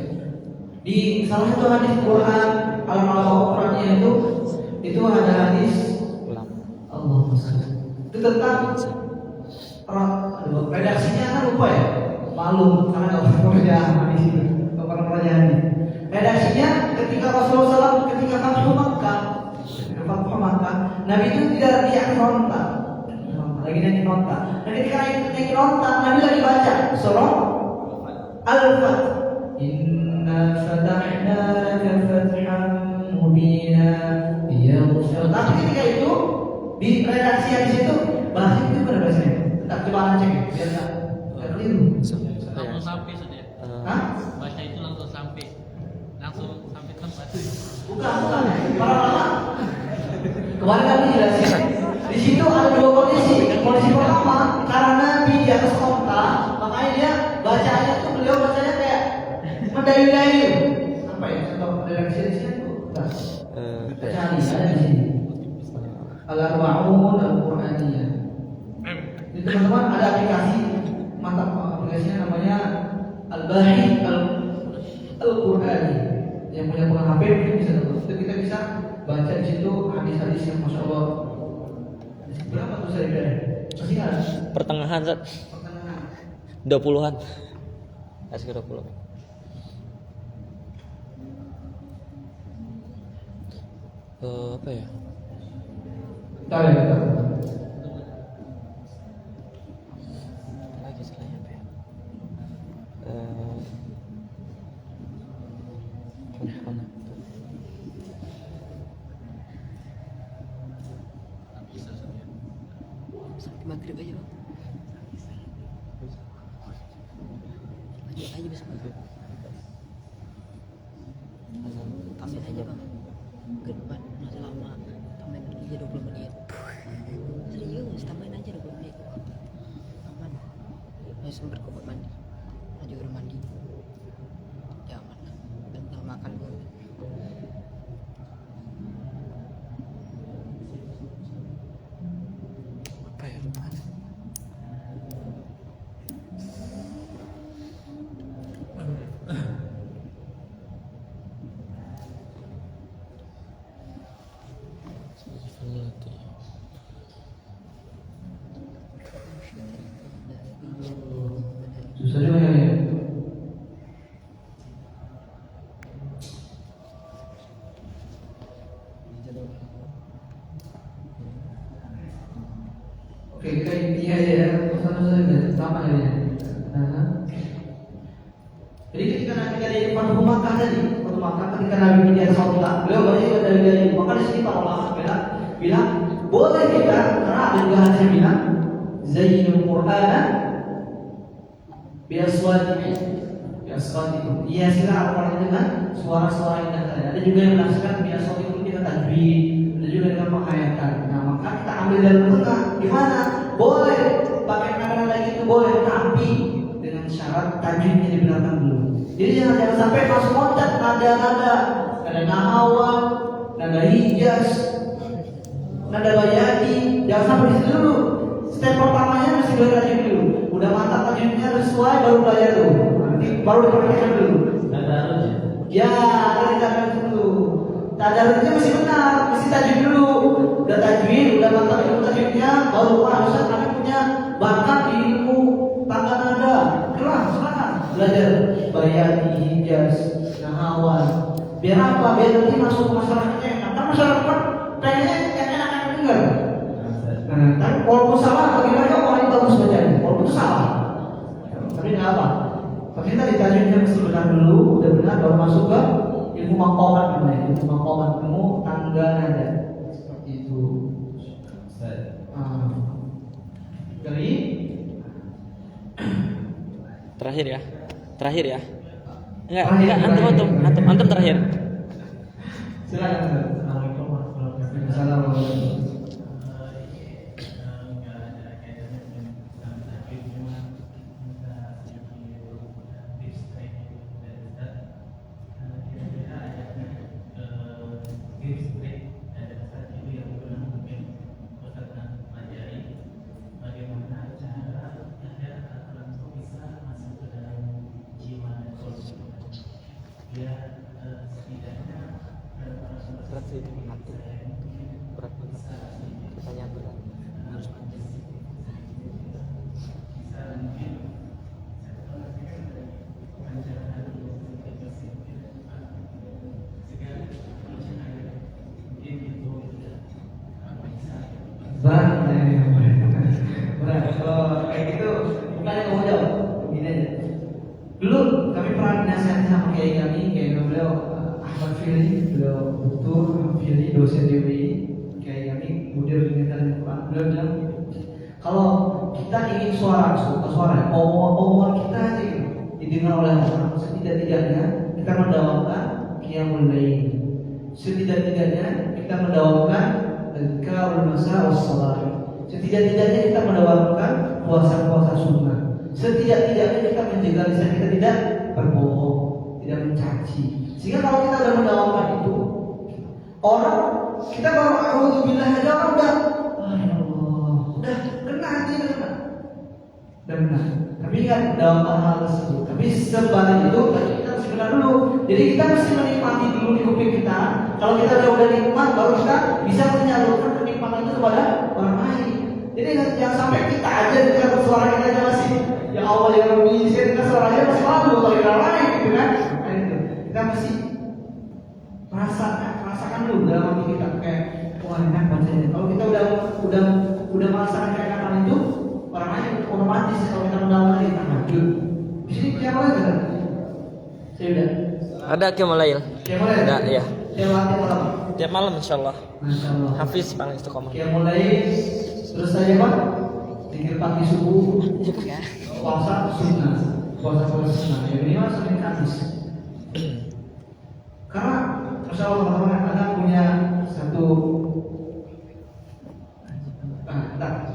Di salah satu hadis Quran Al-Quraniyah itu ada hadis Allah itu tentang redaksinya kan lupa ya, maklum karena nggak pernah kerjaan hadis itu, nggak pernah kerjaan. Redaksinya ketika Rasulullah SAW ketika Fathu Makkah, Nabi itu tidak lagi nonton, lagi nyanyi nonton. Dan ketika nyanyi nonton, Nabi lagi baca surah Al-Fath. Inna fatahna laka fathan mubina. Tapi ketika itu di redaksi yang di situ bahasa itu benar bahasanya. Tak coba cek biar tak keliru. Langsung sampai sudah. Hah? Baca itu langsung sampai tempat. Bukan. Para ulama kemarin kami jelasin. Di situ ada dua kondisi. Kondisi pertama, karena Nabi di atas onta, makanya dia bacanya tuh beliau bacanya kayak mendayu-dayu. Apa ya? Contoh redaksi di sini tuh. Cari ada di sini. Al-Arba'un Al-Quraniyah. Di teman-teman ada aplikasi, mantap aplikasinya namanya Al-Bahith Al-Qurani. Yang punya HP mungkin bisa download. Itu kita bisa baca di situ hadis-hadis yang masya Allah. Berapa tuh saya kira? Masih ada? Pertengahan Zat. Pertengahan. 20-an. Asik 20. Apa ya? Tahu ya, tahu. Lagi selain apa ya? Mana? Sampai maghrib aja bang. Lanjut aja besok. Tambahin aja bang. Ke depan masih lama. Tambahin aja 20 menit. Serius, tambahin aja 20 menit. Aman. Masih sempat kok buat mandi. Aja udah mandi. Ya aman. Dan tinggal makan gue. Apa ya? Lupa. Susah juga ya. Oke, kita intinya aja ya. Pesan-pesan sama ya. Jadi ketika Nabi dari Fatu Makkah tadi, Fatu Makkah ketika Nabi media Sauda, beliau banyak dari maka di sini para ulama bilang boleh kita, karena ada juga hadis bilang Zainul Qur'ana biaswatikum. Iya sila Al-Quran dengan suara-suara yang indah. Ada juga yang menafsirkan biaswatikum kita tajwid, ada juga dengan menghayatkan. Nah maka kita ambil dari tengah. Gimana? Boleh pakai nada-nada gitu boleh, tapi dengan syarat tajwidnya dibenarkan dulu. Jadi jangan sampai pas loncat nada-nada, nada nahawan, nada hijaz, nada bayani, jangan sampai di situ dulu. Step pertamanya mesti belajar tajwid dulu. Udah mantap tajwidnya sesuai baru belajar dulu. Nanti baru dipraktikkan dulu. Ya, dari tajwid dulu. Tadarusnya mesti benar, mesti tajwid dulu. Udah tajwid, udah mantap ilmu tajwidnya, baru harusnya kami punya bakat di ilmu tangga nada. Kelas, silakan belajar bayani, hijaz, nahawan. Biar apa? Biar nanti masuk ke masyarakatnya enak. Kan masyarakat pengennya yang enak dengar. Nah, tapi walaupun salah, bagaimana orang yang bagus bacanya? Walaupun itu salah, tapi nggak apa. Tapi tadi tajwidnya mesti benar dulu, udah benar baru masuk ke ilmu maqamat namanya, ilmu maqamat, ilmu tangga nada. Seperti itu. Dari Terakhir ya. Antum terakhir. silakan. Assalamualaikum warahmatullahi wabarakatuh. Berat sih itu antum. Berat banget. Pertanyaan berat. Harus panjang. Berat. Kalau kayak gitu bukan yang mau jawab. Begini aja. Dulu kami pernah dinasihati sama kiai beliau Ahmad Fili, beliau Dr. Fili, dosen di UI, kiai kami, mudir pendidikan Al-Quran. Beliau bilang, kalau kita ingin omongan kita aja didengar oleh orang, setidak-tidaknya kita mendawamkan qiyamul lail. Setidak-tidaknya kita mendawamkan dzkarul masa wassalah. Setidak-tidaknya kita mendawamkan puasa-puasa sunnah. Setidak-tidaknya kita menjaga lisan kita tidak berbohong, tidak mencaci. Sehingga kalau kita sudah mendawamkan itu, orang kita baru auzubillah aja orang udah, ya Allah, udah kena hati udah kena. Tapi ingat mendawamkan hal tersebut. Tapi sebalik itu kita harus benar dulu. Jadi kita mesti menikmati dulu di kuping kita. Kalau kita udah nikmat, baru kita bisa menyalurkan kenikmatan itu kepada orang lain. Jadi jangan sampai kita aja dengan suara kita aja masih ya Allah ya Rabbi, kita suaranya masih malu kalau kita lain gitu kan. Nah, itu. Kita mesti merasakan dulu dulu dalam hati kita kayak wah enak bacanya. Kalau kita udah merasakan keenakan itu, orang lain otomatis kalau kita mendalam lagi tahajud. Di sini tiap malam kan? Saya udah. Ada qiyamul lail. Tiap malam. Ada, iya. Tiap malam. Tiap malam insyaallah. Masya Allah. Hafiz paling istiqomah. Tiap mulai terus saya Pak, tinggal pagi subuh, puasa sunnah, puasa sunnah. Ya minimal Senin Kamis. Karena Masya Allah teman-teman, anak punya satu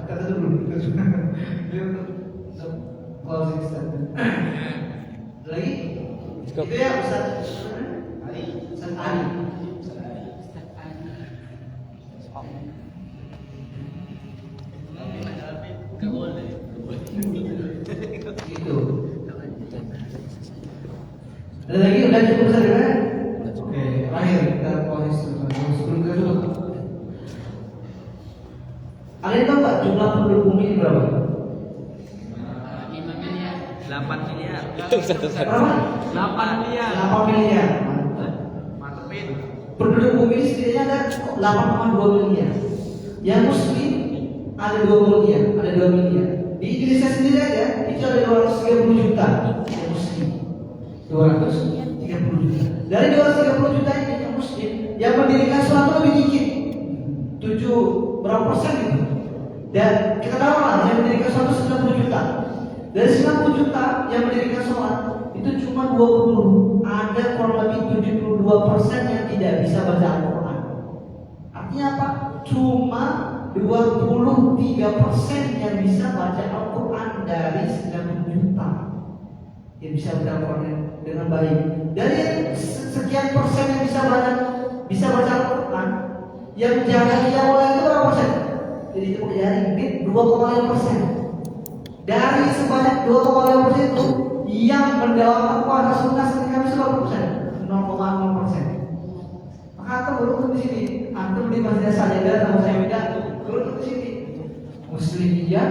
kata dulu dia untuk closing statement lagi itu ya Ustaz Ali. Gitu. Ada lagi udah cukup Ustaz ya? Oke, terakhir kita polis sebelum kita tutup. Ada yang tahu nggak jumlah penduduk bumi ini berapa? 8 miliar. Berapa? 8 miliar. 8 miliar. Mantepin. Penduduk bumi ini setidaknya ada 8,2 miliar. Yang muslim ada 2 miliar, ada 2 miliar. Di Indonesia sendiri aja itu ada 230 juta yang muslim. 230 juta. Dari 230 juta ini yang muslim, yang mendirikan suatu lebih dikit. 7 berapa persen itu? Dan kita tahu lah yang mendirikan suatu 90 juta. Dari 90 juta yang mendirikan sholat itu cuma 20. Ada kurang lebih 72% yang tidak bisa baca Al-Quran. Artinya apa? Cuma 23% yang bisa baca Al-Quran dari 90 juta yang bisa baca Al-Quran dengan baik. Dari sekian persen yang bisa baca Al-Quran, yang menjaga qiyamul itu berapa persen? Jadi itu dari 2,5%. Dari sebanyak 2,5% itu yang mendalamkan puasa sunnah sekitar berapa persen? 0,0%. Maka antum beruntung di sini. Antum di Masjid Sajadah sama saya beda. Beruntung di sini. Muslim iya,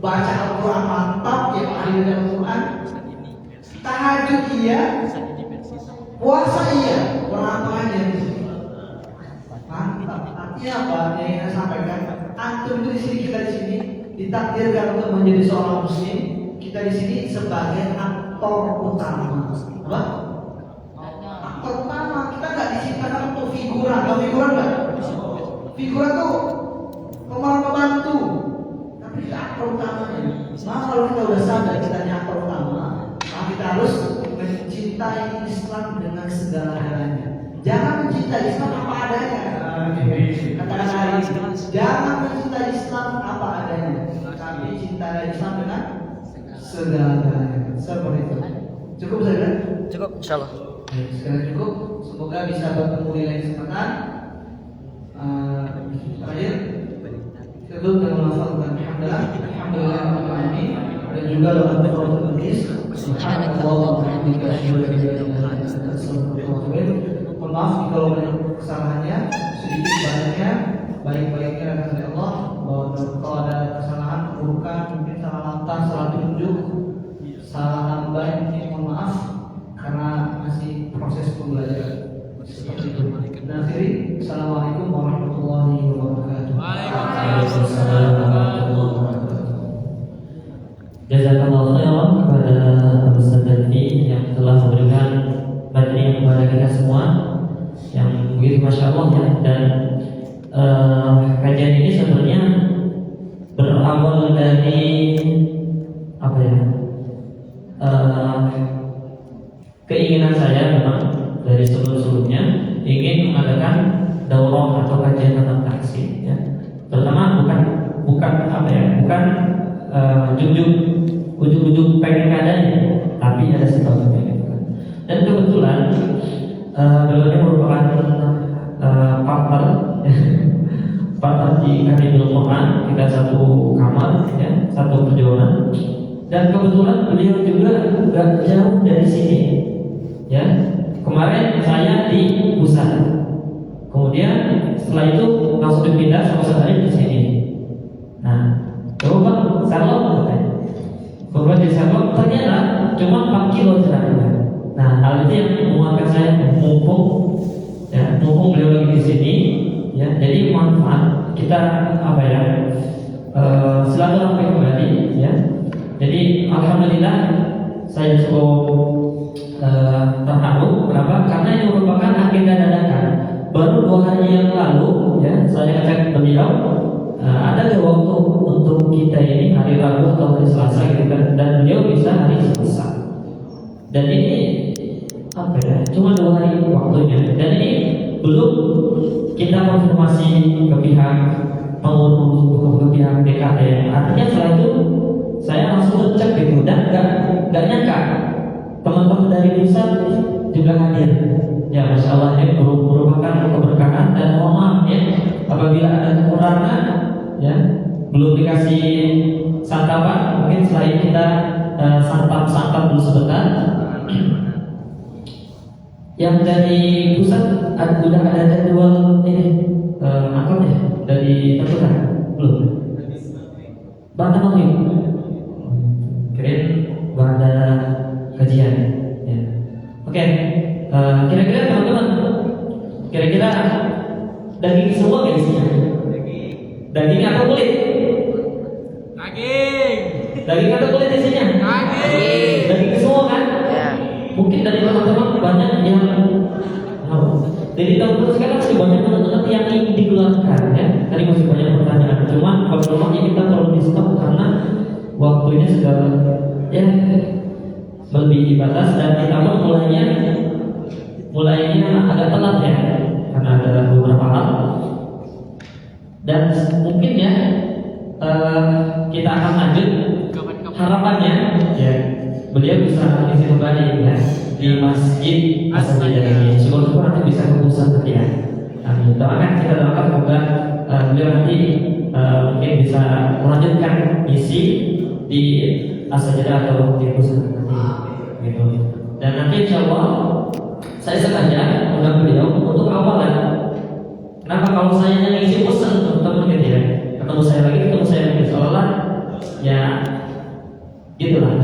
baca Al-Quran mantap, ya ahli Al-Quran. Tahajud iya, puasa iya, aja di sini. Mantap. Artinya apa? Yang saya sampaikan, antum itu di sini, kita di sini ditakdirkan untuk menjadi seorang muslim. Kita di sini sebagai aktor utama. Apa? Aktor utama. Kita nggak diciptakan untuk figuran. Kalau figuran nggak? Figuran tuh pemeran pembantu. Tapi kita aktor utamanya. Nah, kalau kita udah sadar kita aktor utama, maka kita harus mencintai Islam dengan segala-galanya. Jangan mencintai Islam apa adanya. Katakan hari, jangan mencintai Islam apa adanya, tapi cintai Islam dengan segala-galanya. Seperti itu. Cukup saja? Cukup insyaallah. Sekarang cukup. Semoga bisa bertemu di lain kesempatan. Terakhir, kita tutup dengan melafalkan alhamdulillah dan juga doa kafaratul majlis. Subhanallah wa bihamdihi asyhadu an la ilaha illa anta astaghfiruka wa atubu ilaik. Mohon maaf kalau banyak kesalahannya, sedikit banyaknya baik-baiknya datang dari Allah. Bahwa kalau ada kesalahan, keburukan, mungkin salah langkah, salah tunjuk, salah nambah, mungkin mohon maaf karena masih proses pembelajaran. Seperti itu. Dan akhiri, assalamualaikum warahmatullahi wabarakatuh. Waalaikumsalam warahmatullahi wabarakatuh. Jazakallah khairan kepada Ustaz Danfi yang telah memberikan materi kepada kita semua yang begitu masya Allah ya. Dan kajian ini sebenarnya berawal dari apa ya, keinginan saya memang dari sebelum-sebelumnya ingin mengadakan daurah atau kajian tentang taksir ya. Terutama bukan apa ya, bukan ujung-ujung pengen adanya, tapi ada sebabnya gitu kan. Dan kebetulan beliau ini merupakan partner di Akademik Quran, kita satu kamar ya, satu perjuangan. Dan kebetulan beliau juga gak jauh dari sini ya. Kemarin saya di Busan, kemudian setelah itu langsung dipindah sama saya di sini. Nah, coba Salom katanya. Kemudian di Salom ternyata cuma 4 kilo jaraknya. Nah, hal itu yang menguatkan saya mumpung beliau lagi di sini, ya. Jadi manfaat kita silaturahmi kembali, ya. Jadi alhamdulillah saya cukup terharu. Kenapa? Karena ini merupakan agenda dadakan. Baru 2 hari yang lalu, ya, saya ngecek beliau, ada gak waktu untuk kita ini hari Rabu atau hari Selasa gitu kan, dan beliau bisa hari Selasa. Dan ini cuma 2 hari waktunya. Dan ini belum kita konfirmasi ke pihak pengurus, ke pihak DKM. Artinya setelah itu saya langsung cek gitu, dan gak nyangka teman-teman dari pusat juga hadir. Ya, masya Allah, ya, merupakan keberkahan. Dan mohon maaf ya apabila ada kekurangan, ya, belum dikasih santapan. Mungkin setelah ini kita santap dulu sebentar. Yang dari pusat udah ada jadwal ini angkot ya dari tertutup belum? Bahkan mungkin keren pada kajian. Ya. Oke, kira-kira teman-teman, kira-kira daging semua nggak isinya? Daging atau kulit? Daging. Daging atau kulit isinya? Daging. Daging semua kan? Ya. Mungkin dari teman-teman banyak yang jadi teman-teman sekarang masih banyak teman-teman yang ingin dikeluarkan, ya. Tadi masih banyak pertanyaan. Cuman kalau memangnya kita terlalu di stop karena waktunya sudah ya melebihi batas, dan kita pun mulainya agak telat ya karena ada beberapa hal. Dan mungkin ya kita akan lanjut. Harapannya ya beliau bisa isi kembali ya di masjid As-Sajdah ini. Syukur-syukur nanti bisa ke pusat nanti ya. Amin. Doakan, kita doakan semoga beliau nanti mungkin bisa melanjutkan misi di As-Sajdah atau di pusat nanti. Gitu. Dan nanti insya Allah saya sengaja undang beliau untuk awalan. Kenapa? Kalau saya ngisi pesan teman-teman gitu ya, ketemu saya lagi seolah ya gitulah.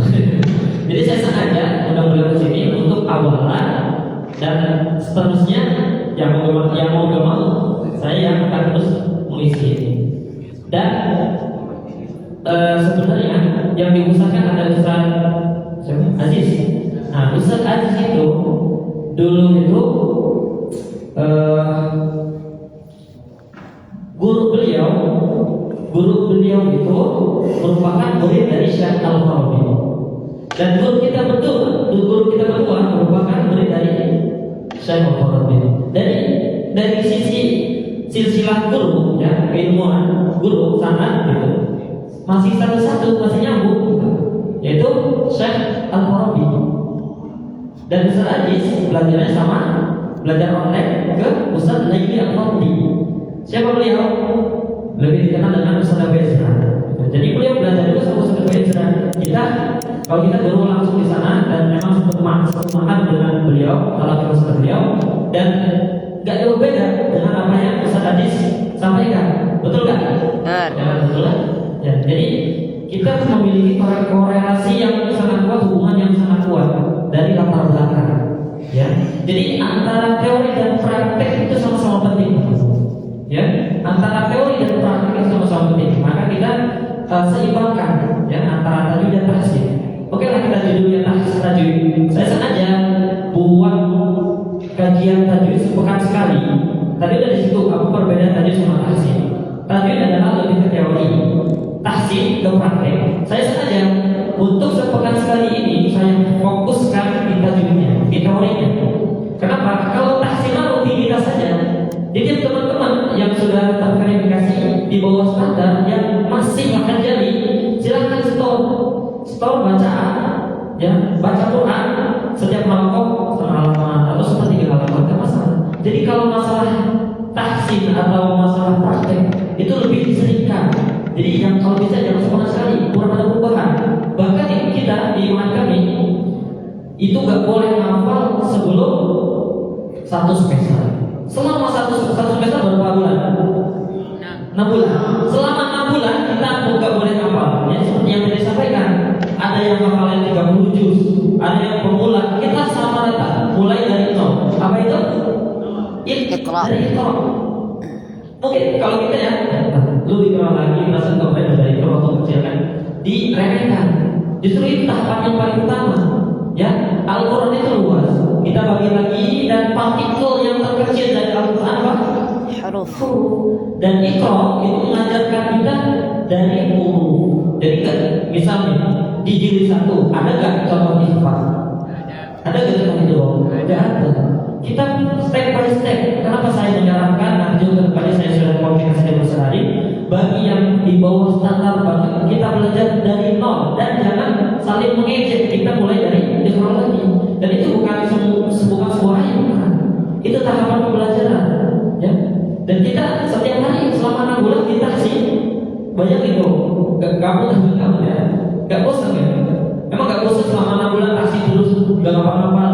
Jadi saya sengaja undang beliau ke sini untuk awalan, dan seterusnya yang mau gak mau saya yang akan terus mengisi ini. Dan sebenarnya yang diusahakan ada Ustaz Aziz. Nah, Ustaz Aziz itu dulu itu guru beliau itu merupakan murid dari Syekh Al-Farabi. Dan guru kita berdua merupakan murid dari Syekh Al-Farabi. Dari sisi silsilah guru, ya, keilmuan guru sanad gitu, masih satu-satu, masih nyambung gitu, yaitu Syekh Al-Farabi. Dan Ustaz Aziz belajar online ke Ustaz Naili Al-Farabi. Siapa beliau? Lebih dikenal dengan Ustaz Nabi Ezra. Jadi beliau belajar dulu sama Ustaz Nabi Ezra. Kalau kita dulu langsung di sana, dan memang semahat dengan beliau, kalau kita sama beliau, dan gak jauh beda dengan apa yang Ustaz Aziz sampaikan. Betul gak? Ya, betul. Ya, jadi kita memiliki korelasi yang sangat kuat, hubungan yang sangat kuat dari latar belakang. Ya, jadi antara teori dan praktek itu sama-sama penting. Ya, antara teori dan praktek itu sama-sama penting. Maka kita seimbangkan ya antara tajwid dan tahsin. Oke lah, kita judulnya tajwid. Saya sengaja buat kajian tajwid sepekan sekali. Tadi udah di situ apa perbedaan tajwid sama tahsin. Tajwid adalah lebih ke teori, tahsin ke praktek. Saya sengaja untuk sepekan sekali ini saya fokuskan di tajwidnya, di teorinya. Kenapa? Kalau tahsin rutinitas saja. Jadi teman-teman yang sudah terverifikasi di bawah standar yang masih akan jadi, silakan store bacaan, ya, baca Quran setiap rokok setengah halaman atau sepertiga halaman, tidak masalah. Jadi kalau masalah tahsin atau masalah praktek itu lebih diseringkan. Jadi yang kalau bisa jangan sempurna sekali, kurang ada perubahan. Bahkan kita di iman kami itu gak boleh hafal sebelum 1 semester. Selama satu semester berapa bulan? 6 bulan. Selama 6 bulan kita nggak boleh hafal. Ya, seperti yang tadi sampaikan, ada yang hafalan 30 juz, ada yang pemula. Kita sama dari Iqra. Oke, kalau kita ya lebih kurang lagi merasa kemarin dari Iqra waktu kecil kan diremehkan. Justru itu tahapan yang paling utama. Ya, Al-Quran itu luas. Kita bagi lagi dan partikel yang terkecil dari Al-Quran apa? Huruf. Dan Iqra itu mengajarkan kita dari huruf. Jadi kan, misalnya di jilid 1 ada nggak contoh ikhfa? Ada nggak contoh itu? Tidak ada. Kita step by step. Kenapa saya menyarankan? Nanti juga kepada saya sudah komunikasi dengan sehari. Bagi yang di bawah standar bahkan kita belajar dari nol dan jangan saling mengejek. Kita mulai dari Iqra lagi. Dan itu bukan sebuah ayat, bukan. Itu tahapan pembelajaran, ya. Dan kita setiap hari selama 6 bulan kita sih banyak itu. Kamu ya, gak bosan ya? Emang gak bosan selama 6 bulan kasih terus gak ngapa-ngapa,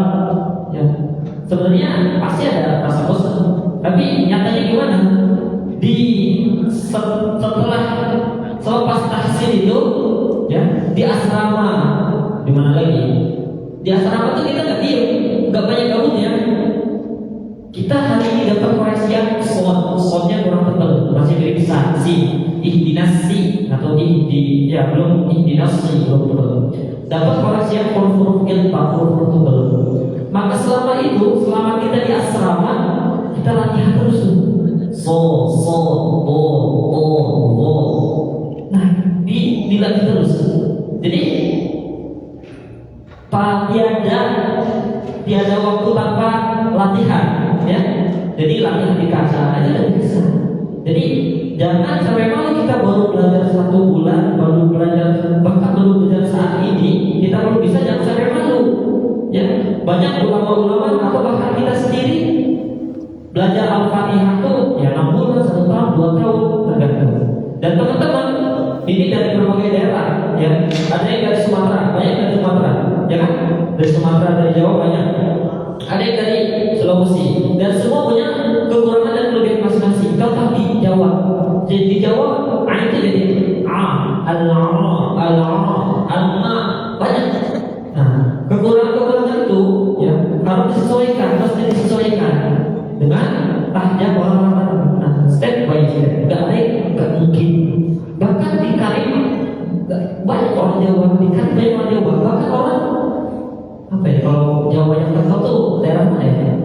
ya. Sebenarnya pasti ada rasa bosan. Tapi nyatanya gimana? Setelah selepas tahsin itu, ya, di asrama, di mana lagi? Di asrama itu kita nggak diem, nggak banyak gabutnya. Kita hari ini dapat koreksian soundnya kurang tebal, masih mirip si ihdinasi atau belum ihdinasi belum tebal. Dapat koreksian huruf-huruf ilfah, huruf tebal. Maka selama kita di asrama, kita latihan terus. So, do. Nah, dilatih terus. Jadi tiada waktu tanpa latihan, ya. Jadi latihan di casa aja udah bisa. Jadi jangan sampai malu kita baru belajar 1 bulan, baru belajar saat ini, kita baru bisa, jangan sampai malu. Ya, banyak ulama-ulama atau bahkan kita sendiri belajar Al-Fatihah tuh ya 6 bulan, 1 tahun, 2 tahun tergantung. Dan teman-teman ini dari berbagai daerah, ya. Ada yang dari Sumatera, banyak dari Sumatera, ya kan? Dari Sumatera, dari Jawa banyak. Ada yang dari Sulawesi, dan semua punya kekurangan dan kelebihan masing-masing. Contoh di Jawa, jadi di Jawa itu jadi banyak. Nah, kekurangan itu ya harus disesuaikan, dengan tahajud orang-orang. Nah, step by step, nggak mungkin. Bahkan di Kalimantan banyak orang Jawa, bahkan orang apa ya, kalau Jawa yang terkenal tuh daerah mana ya?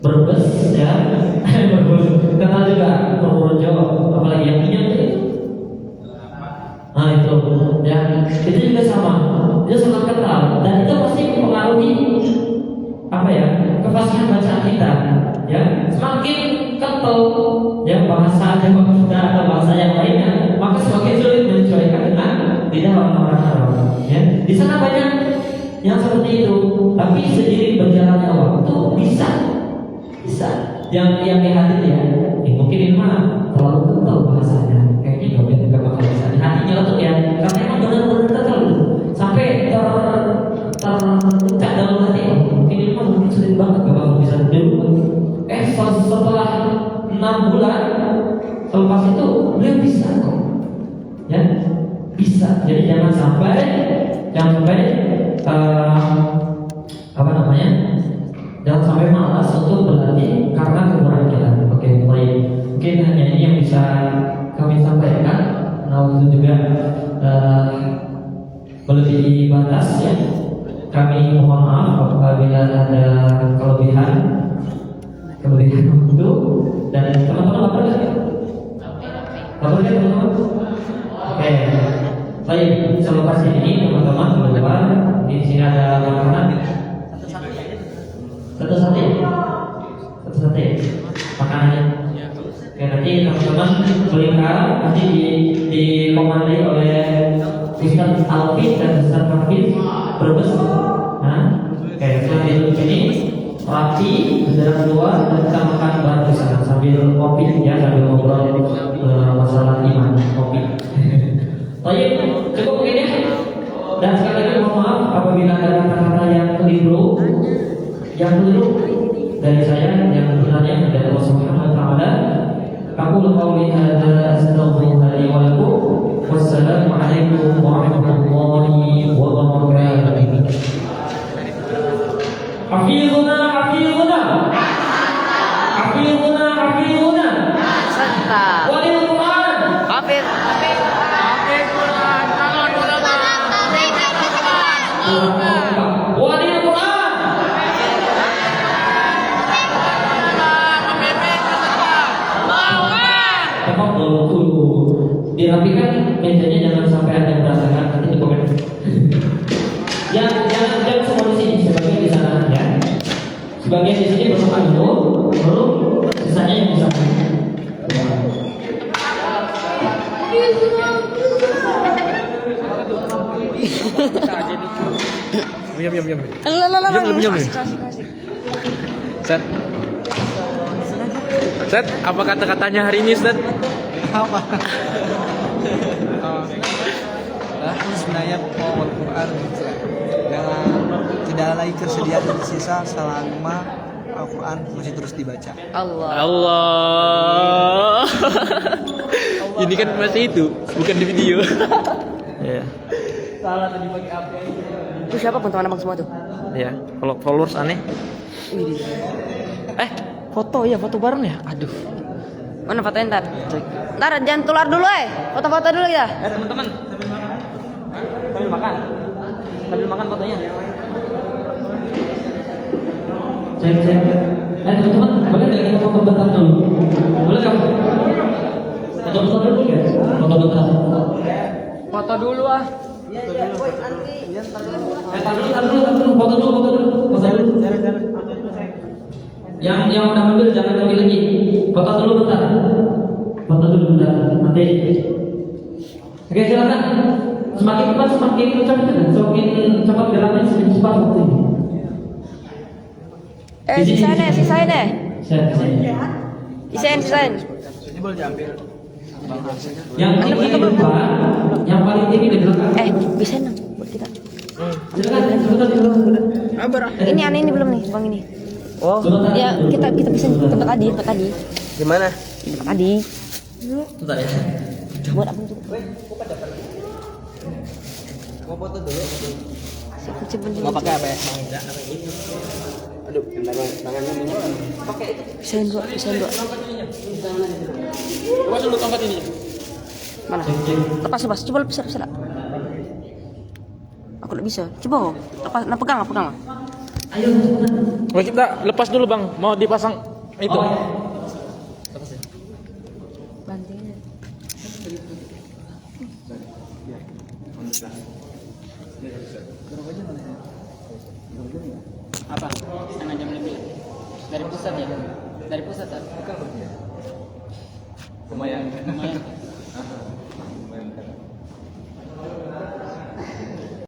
Brebes, ya. Kenal juga Purworejo, apalagi yang punya itu. Nah itu, ya, itu juga sama. Itu sangat kental dan itu pasti mempengaruhi apa ya, kefasihan bacaan kita, ya. Semakin kental ya bahasa Jawa kita atau bahasa yang lainnya, maka semakin sulit menyesuaikan dengan lidah orang-orang Arab, ya. Di sana banyak yang seperti itu, tapi seiring berjalannya waktu bisa. Yang di hati ya, mungkin ini mah terlalu kental bahasanya, kayaknya gak boleh juga bakal bisa di hatinya untuk ya, karena emang benar-benar kental sampai tercak dalam hati. Mungkin ini mah sulit banget gak bakal bisa dulu. Setelah 6 bulan selepas itu dia bisa kok, ya bisa. Jadi jangan sampai jangan sampai malas untuk berlatih karena kekurangan kita. Oke, baik. Mungkin hanya ini yang bisa kami sampaikan. Nah, itu juga melebihi batas, ya. Kami mohon maaf apabila ada kelebihan waktu. Dan teman-teman lapar nggak? Lapar nggak teman-teman? Oke. Baik, selepas ini teman-teman keluar. Di sini ada makanan. Satu sate makanannya. Oke, nanti teman-teman belikan, nanti dikomandai oleh Ustaz Alvin dan Ustaz Hafiz Brebes. Nah, oke, selanjutnya ini roti jalan keluar dan kita makan bareng di sana sambil kopi, ya, sambil ngobrol masalah iman kopi. Baik, cukup begini. Dan sekali lagi mohon maaf apabila ada kata-kata yang keliru dari saya, yang benarnya dari Allah Subhanahu wa taala. Aku qauli hadza astaghfirullah li wa lakum. Wassalamu alaikum warahmatullahi wabarakatuh. Hafizuna Bisa aja nih. Diam. Diam. Set. Set, apa kata-katanya hari ini, Set? Apa? Sebenarnya pokok Al-Quran dengan tidak lagi kesediaan tersisa selama Al-Quran masih terus dibaca. Allah. Ini kan masih itu, bukan di video. Iya. Salah tadi pakai apa? Itu siapa pun teman abang semua tuh? Iya, kalau followers aneh. Foto bareng ya? Aduh. Mana fotonya ntar? Ntar jangan tular dulu foto-foto dulu ya. Teman-teman, sambil makan. Sambil makan fotonya. Cek. Teman-teman, boleh nggak kita foto bentar dulu? Boleh nggak? Foto bentar dulu ya? Foto bentar. Foto dulu ah. Tahan dulu. Foto dulu. Yang udah ambil jangan ambil lagi. Foto dulu bentar. Nanti. Oke, silakan. Semakin cepat semakin cepat geraknya semakin cepat waktu ini. Sisain deh. Sisain. Ini boleh diambil. Yang ini di depan, yang paling tinggi di belakang. Bisain dong buat kita. Silakan, sebentar dulu. Ini aneh ini belum nih, Bang ini. Oh, Ya, kita bisa tempat tadi. gimana? Tempat tadi. Bentar ya. Buat apa tuh? Mau foto dulu? Simpen dulu. Mau pakai apa ya? Aduh, tangannya minyak. Bisain dua. Coba dulu tongkat ini. Mana? Lepas. Coba lepas. Aku nggak bisa. Coba. Lepas. Pegang. Ayo, Wah, kita lepas dulu, Bang. Mau dipasang itu. Bantingnya. Apa? Setengah jam lebih. Dari pusat ya? Dari pusat kan? Lumayan.